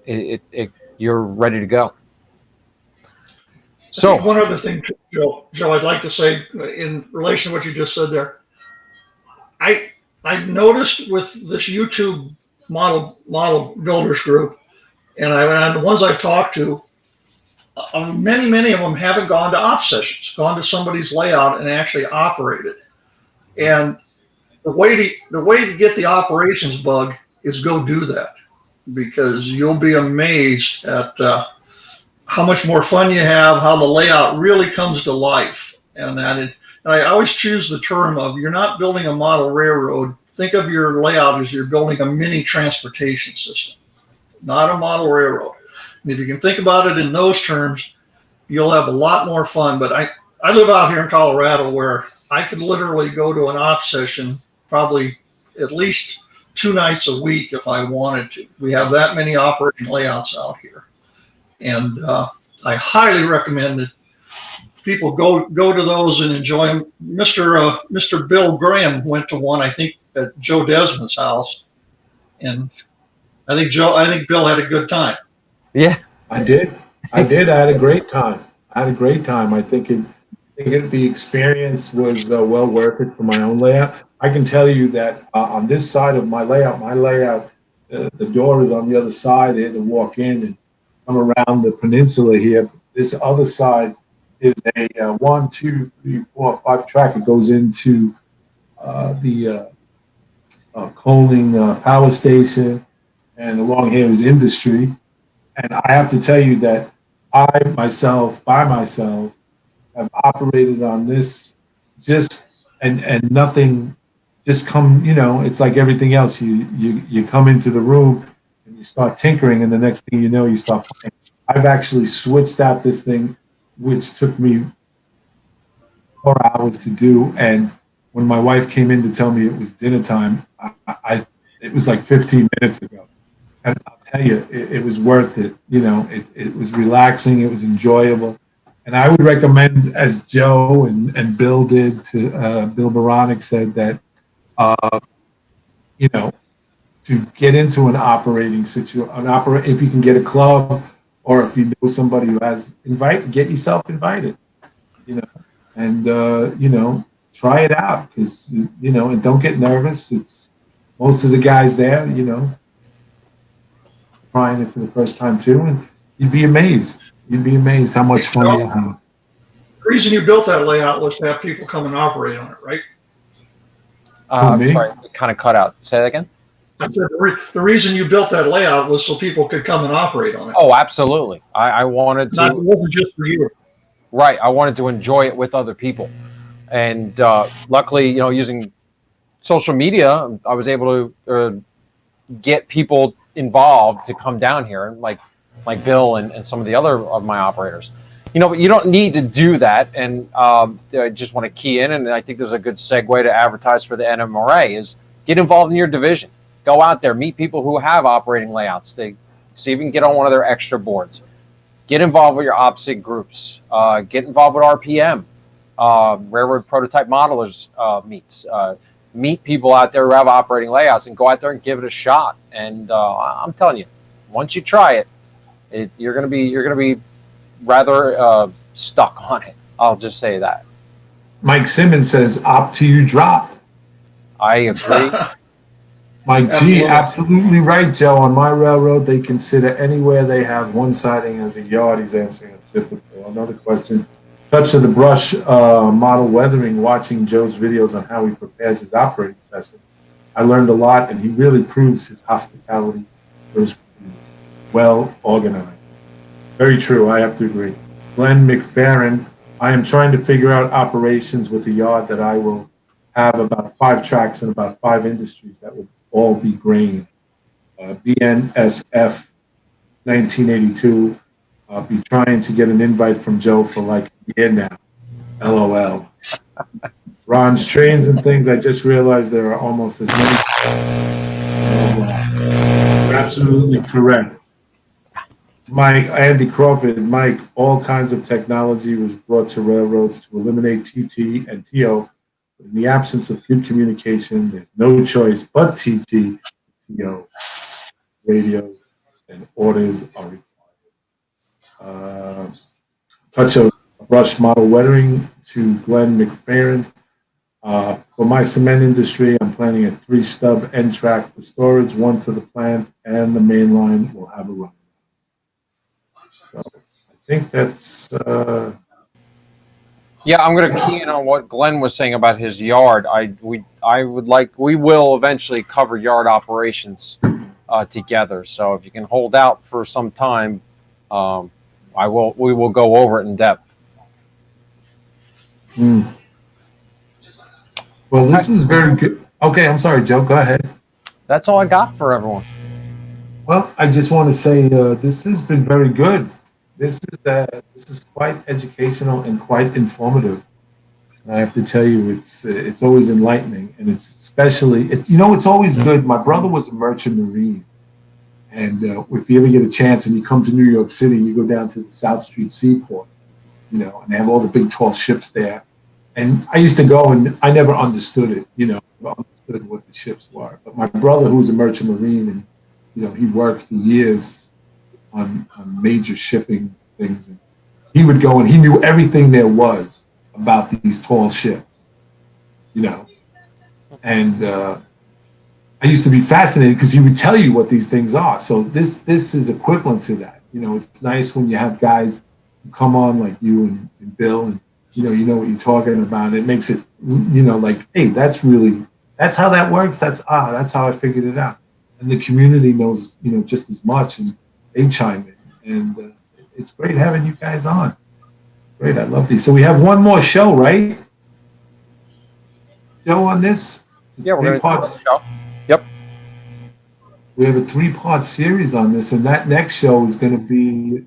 you're ready to go. So one other thing, Joe, I'd like to say in relation to what you just said there. I've noticed with this YouTube model builders group, and the ones I've talked to, many of them haven't gone to op sessions, gone to somebody's layout and actually operated. And the way to get the operations bug is go do that, because you'll be amazed at how much more fun you have, how the layout really comes to life, and I always choose the term of, you're not building a model railroad. Think of your layout as you're building a mini transportation system, not a model railroad. And if you can think about it in those terms, you'll have a lot more fun. But I live out here in Colorado where I could literally go to an op session probably at least 2 nights a week if I wanted to. We have that many operating layouts out here. And I highly recommend that people go to those and enjoy them. Mr. Bill Graham went to one, I think, at Joe Desmond's house, and I think Bill had a good time. Yeah, I did. I had a great time. I think the experience was well worth it for my own layout. I can tell you that on this side of my layout, the door is on the other side. I had to walk in and come around the peninsula here. This other side is a 1, 2, 3, 4, 5 track. It goes into the coaling power station, and along here is industry. And I have to tell you that I myself have operated on this and nothing just come, it's like everything else. You come into the room and you start tinkering, and the next thing you know, you start playing. I've actually switched out this thing, which took me 4 hours to do, and when my wife came in to tell me it was dinner time, it was like 15 minutes ago. And I'll tell you, it was worth it. It was relaxing. It was enjoyable. And I would recommend, as Joe and Bill did, to Bill Baronic said that, to get into an operating situation, if you can get a club, or if you know somebody who has get yourself invited, and try it out, because and don't get nervous. It's most of the guys there, trying it for the first time too, and you'd be amazed. How much fun you have. The reason you built that layout was to have people come and operate on it, right? Sorry, it kind of cut out. Say that again. I said the reason you built that layout was so people could come and operate on it. Oh, absolutely. I wanted to. It wasn't just for you. Right. I wanted to enjoy it with other people. And luckily, using social media, I was able to get people involved to come down here, like Bill and some of the other of my operators. But you don't need to do that. And I just want to key in, and I think there's a good segue to advertise for the NMRA is, Get involved in your division. Go out there, meet people who have operating layouts. They see if you can get on one of their extra boards. Get involved with your OPSIG groups. Get involved with RPM, Railroad Prototype Modelers meets. Meet people out there who have operating layouts and go out there and give it a shot. And I'm telling you, once you try it, you're gonna be rather stuck on it. I'll just say that. Mike Simmons says, "Opt to you drop." I agree. Mike G, absolutely right, Joe. On my railroad, they consider anywhere they have one siding as a yard. He's answering a typical. Another question. Touch of the brush model weathering, watching Joe's videos on how he prepares his operating session. I learned a lot, and he really proves his hospitality was well organized. Very true. I have to agree. Glenn McFerrin, I am trying to figure out operations with a yard that I will have about 5 tracks and about 5 industries that would all be grain. BNSF 1982. I'll be trying to get an invite from Joe for like a year now. LOL. Ron's trains and things. I just realized there are almost as many. You're absolutely correct. Mike, Andy Crawford, Mike, all kinds of technology was brought to railroads to eliminate TT and TO. In the absence of good communication, there's no choice but TT, TO. Radios and orders are required. Touch of brush model weathering to Glenn McFerrin. For my cement industry, I'm planning a 3-stub end track for storage, 1 for the plant, and the main line will have a run. So I think that's. Yeah, I'm going to key in on what Glenn was saying about his yard. We will eventually cover yard operations together. So if you can hold out for some time, we will go over it in depth. Well, this was very good. Okay, I'm sorry, Joe. Go ahead. That's all I got for everyone. Well, I just want to say this has been very good. This is quite educational and quite informative. And I have to tell you, it's always enlightening, and it's especially it's always good. My brother was a merchant marine, and if you ever get a chance and you come to New York City, you go down to the South Street Seaport, and they have all the big tall ships there. And I used to go, and I never understood it, understood what the ships were. But my brother, who was a merchant marine, and he worked for years on major shipping things. And he would go and he knew everything there was about these tall ships, And I used to be fascinated because he would tell you what these things are. So this is equivalent to that. It's nice when you have guys who come on like you and Bill, and you know what you're talking about. It makes it like, hey, that's how that works. That's how I figured it out. And the community knows just as much, and they chime in, and it's great having you guys on. Great, I love these. So we have one more show, right? Joe, on this? Yeah, we're going to show. Yep. We have a 3-part series on this, and that next show is going to be.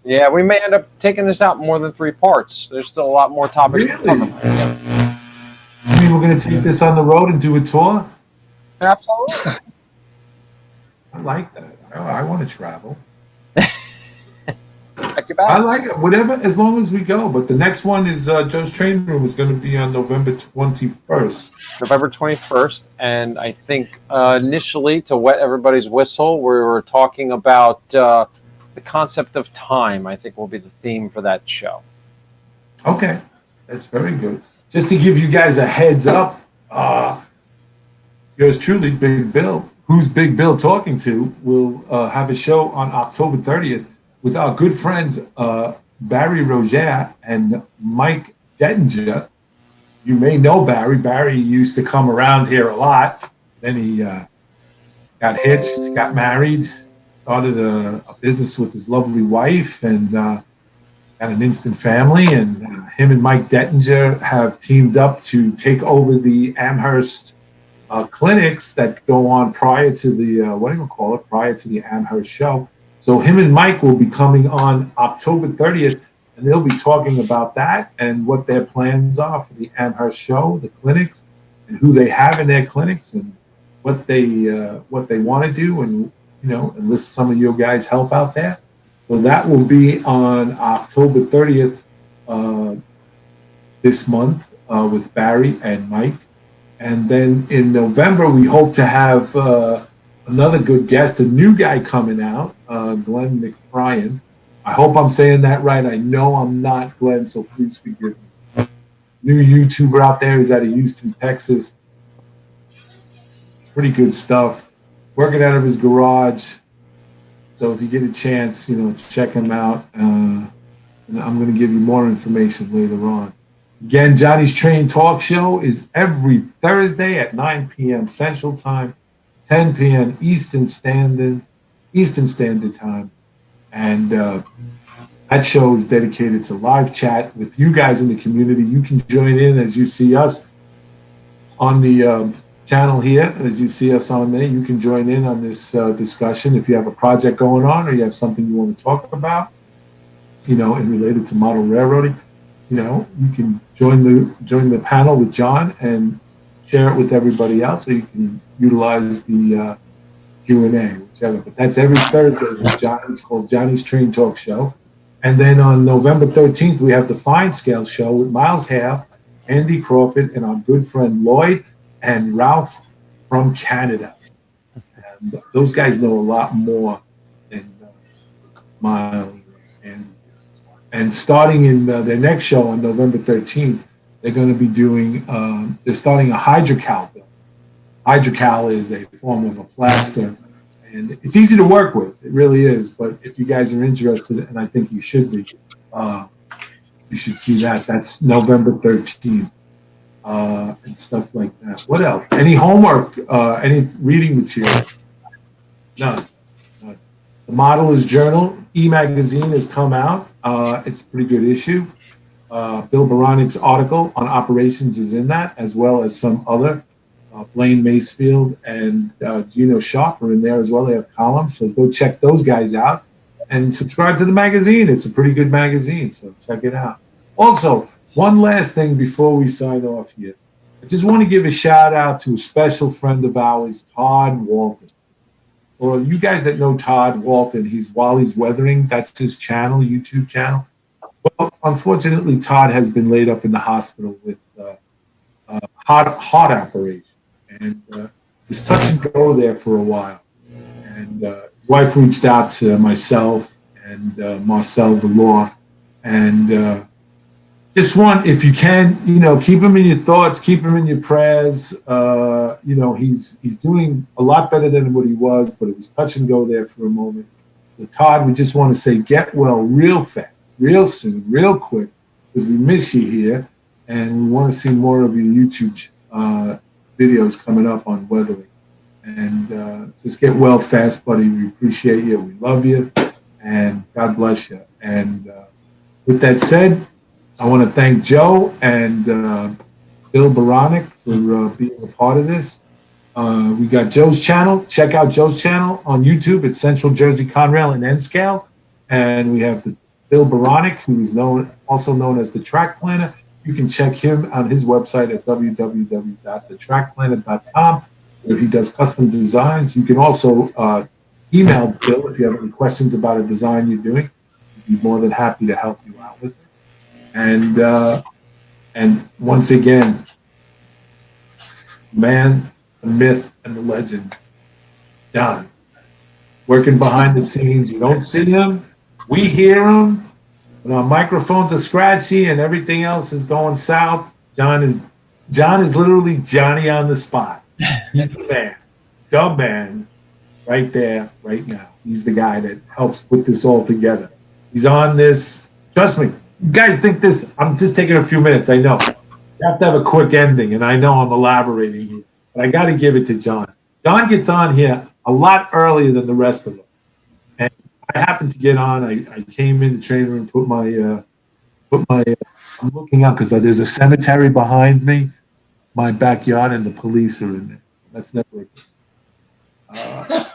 Yeah, we may end up taking this out more than 3 parts. There's still a lot more topics to cover. You mean we're going to take this on the road and do a tour? Absolutely. I like that. I want to travel. I like it. Whatever, as long as we go. But the next one is Joe's Train Room is going to be on November 21st. November 21st. And I think initially, to wet everybody's whistle, we were talking about the concept of time. I think will be the theme for that show. Okay. That's very good. Just to give you guys a heads up, yours truly, Big Bill, who's Big Bill talking to, will have a show on October 30th with our good friends Barry Roger and Mike Dettinger. You may know Barry. Barry used to come around here a lot. Then he got hitched, got married, started a business with his lovely wife, and got an instant family. And him and Mike Dettinger have teamed up to take over the Amherst clinics that go on prior to the prior to the Amherst show. So him and Mike will be coming on October 30th, and they'll be talking about that and what their plans are for the Amherst show, the clinics, and who they have in their clinics and what they want to do, and enlist some of your guys' help out there. So that will be on October 30th this month with Barry and Mike. And then in November, we hope to have another good guest, a new guy coming out, Glenn McBrien. I hope I'm saying that right. I know I'm not, Glenn, so please forgive me. New YouTuber out there. He's out of Houston, Texas. Pretty good stuff. Working out of his garage. So if you get a chance, check him out. And I'm going to give you more information later on. Again, Johnny's Train Talk Show is every Thursday at 9 p.m. Central Time, 10 p.m. Eastern Standard Time. And that show is dedicated to live chat with you guys in the community. You can join in as you see us on the channel here. As you see us on there, you can join in on this discussion. If you have a project going on or you have something you want to talk about, and related to model railroading, you can join the panel with John and share it with everybody else, or you can utilize the Q&A, whichever. But that's every Thursday with John. It's called Johnny's Train Talk Show. And then on November 13th, we have the Fine Scale Show with Miles Hale, Andy Crawford, and our good friend Lloyd and Ralph from Canada. And those guys know a lot more than Miles and starting in their next show on November 13th, they're going to be doing, they're starting a hydrocal bill. Hydrocal is a form of a plaster, and it's easy to work with. It really is. But if you guys are interested, and I think you should be, you should see that. That's November 13th and stuff like that. What else? Any homework, any reading material? None. The Modeler's Journal e-magazine has come out. It's a pretty good issue. Bill Baronic's article on operations is in that, as well as some other. Blaine Macefield and Gino Sharp are in there as well. They have columns, so go check those guys out and subscribe to the magazine. It's a pretty good magazine, so check it out. Also, one last thing before we sign off here. I just want to give a shout out to a special friend of ours, Todd Walton. For you guys that know Todd Walton, he's Wally's Weathering. That's his channel, YouTube channel. Well, unfortunately, Todd has been laid up in the hospital with heart operation. And was touch and go there for a while. And his wife reached out to myself and Marcel Valor. And just want, if you can, keep him in your thoughts, keep him in your prayers. He's doing a lot better than what he was, but it was touch and go there for a moment. So Todd, we just want to say get well real fast, real soon, real quick, because we miss you here. And we want to see more of your YouTube videos coming up on weathering. And just get well fast, buddy. We appreciate you. We love you. And God bless you. And with that said, I want to thank Joe and Bill Baronic for being a part of this. We got Joe's channel. Check out Joe's channel on YouTube. It's Central Jersey Conrail and N-Scale. And we have the Bill Baronic, who is also known as the Track Planner. You can check him on his website at www.thetrackplanet.com, where he does custom designs. You can also email Bill if you have any questions about a design you're doing. He'd be more than happy to help you out with it. And once again, man, the myth, and the legend, John, working behind the scenes. You don't see him. We hear him. When our microphones are scratchy and everything else is going south, John is literally Johnny on the spot. He's the man, right there, right now. He's the guy that helps put this all together. He's on this. Trust me, you guys think this. I'm just taking a few minutes. I know you have to have a quick ending, and I know I'm elaborating here, but I got to give it to John. John gets on here a lot earlier than the rest of us. I happened to get on. I came in the training room, put my. I'm looking out because there's a cemetery behind me, my backyard, and the police are in there. So that's never.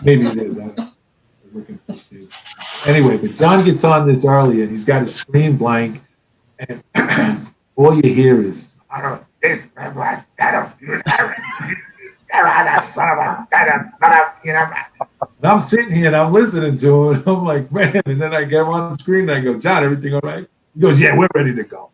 Maybe it is. I'm looking for it. Anyway, but John gets on this early, and he's got his screen blank, and all you hear is And I'm sitting here and I'm listening to it. I'm like, man. And then I get on the screen and I go, John, everything all right? He goes, yeah, we're ready to go.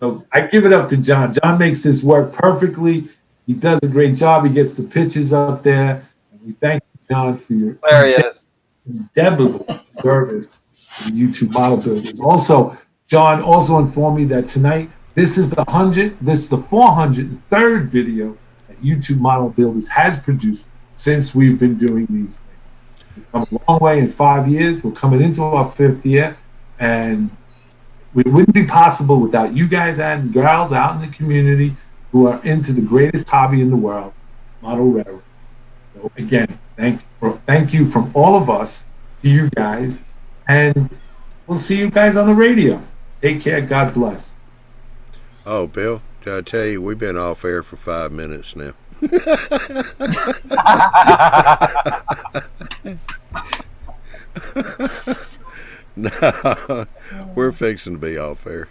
So I give it up to John. John makes this work perfectly. He does a great job. He gets the pitches up there. And we thank you, John, for your There he is. endeavor service to the YouTube model builders. Also, John also informed me that tonight, this is the 403rd video that YouTube Model Builders has produced since we've been doing these things. We've come a long way in 5 years. We're coming into our 5th year, and it wouldn't be possible without you guys and girls out in the community who are into the greatest hobby in the world, model railroad. So again, thank you from all of us to you guys, and we'll see you guys on the radio. Take care. God bless. Oh, Bill, did I tell you we've been off air for 5 minutes now? No, we're fixing to be off air.